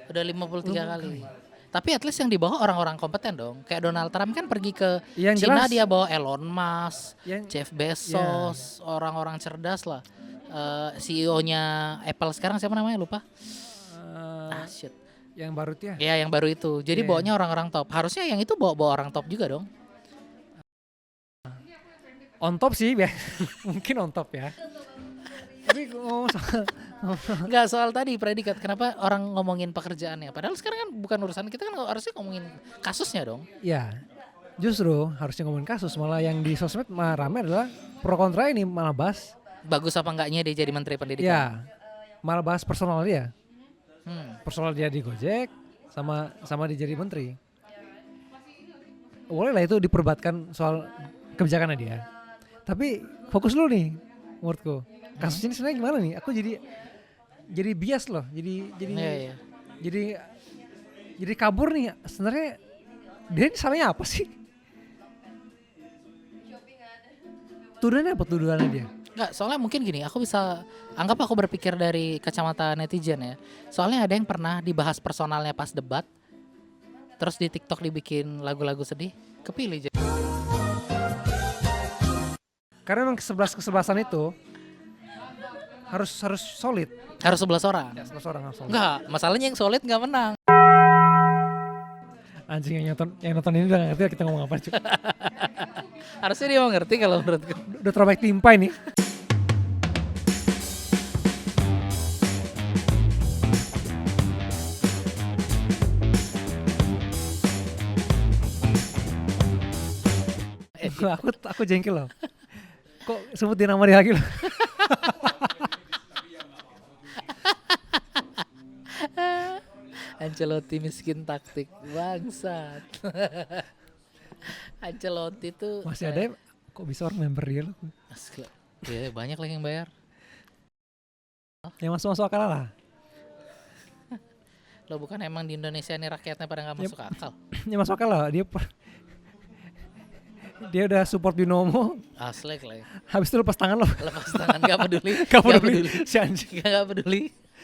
udah 53 kali. Tapi at least yang dibawa orang-orang kompeten dong. Kayak Donald Trump kan pergi ke Yang Cina, jelas. dia bawa Elon Musk, Yang- Jeff Bezos, orang-orang cerdas lah. CEO-nya Apple sekarang siapa namanya lupa? Shit. Yang baru tuh ya. Ya yang baru itu. Jadi Iya. bawanya orang-orang top. Harusnya yang itu bawa orang top juga dong. On top sih ya. Mungkin on top ya. Tapi ngomong soal Enggak, soal tadi predikat. Kenapa orang ngomongin pekerjaannya? Padahal sekarang kan bukan urusan kita, kan harusnya ngomongin kasusnya dong. ya justru harusnya ngomongin kasus, malah yang di sosmed malah rame adalah pro kontra ini, malah bahas Bagus apa enggaknya dia jadi menteri pendidikan? ya malah bahas personal dia. Hmm. Dia di Gojek sama dia jadi menteri. Boleh lah itu diperdebatkan soal kebijakannya dia. Tapi fokus dulu nih menurutku. Kasus ini sebenarnya gimana nih? Aku jadi bias loh. Iya. Jadi kabur nih. Sebenarnya dia ini salahnya apa sih? Tuduhannya dia? Enggak, soalnya mungkin gini, aku bisa anggap aku berpikir dari kacamata netizen ya. Soalnya ada yang pernah dibahas personalnya pas debat, terus di TikTok dibikin lagu-lagu sedih, kepilih jadi. Karena memang kesebelasan itu harus solid. Harus 11 orang. Ya, 11 orang harus solid. Enggak, masalahnya yang solid enggak menang. Anjing yang nonton ini udah gak ngerti kita ngomong apa cuy. Harusnya dia mau ngerti kalau menurutku. Udah terbaik timpa ini. aku jengkel loh. Kok sebutin nama dia lagi loh. Ancelotti miskin taktik, bangsat. Ancelotti tuh Masih ada ya? Kok bisa orang member dia loh. ya, banyak lagi yang bayar. Yang masuk akal lah. Lo bukan emang di Indonesia ini rakyatnya pada nggak masuk akal? Yang masuk akal lah. Dia udah support Binomo. Aslek lah ya. Habis itu lepas tangan loh. Lepas tangan, gak peduli. Gak peduli. Si anjing. Gak peduli.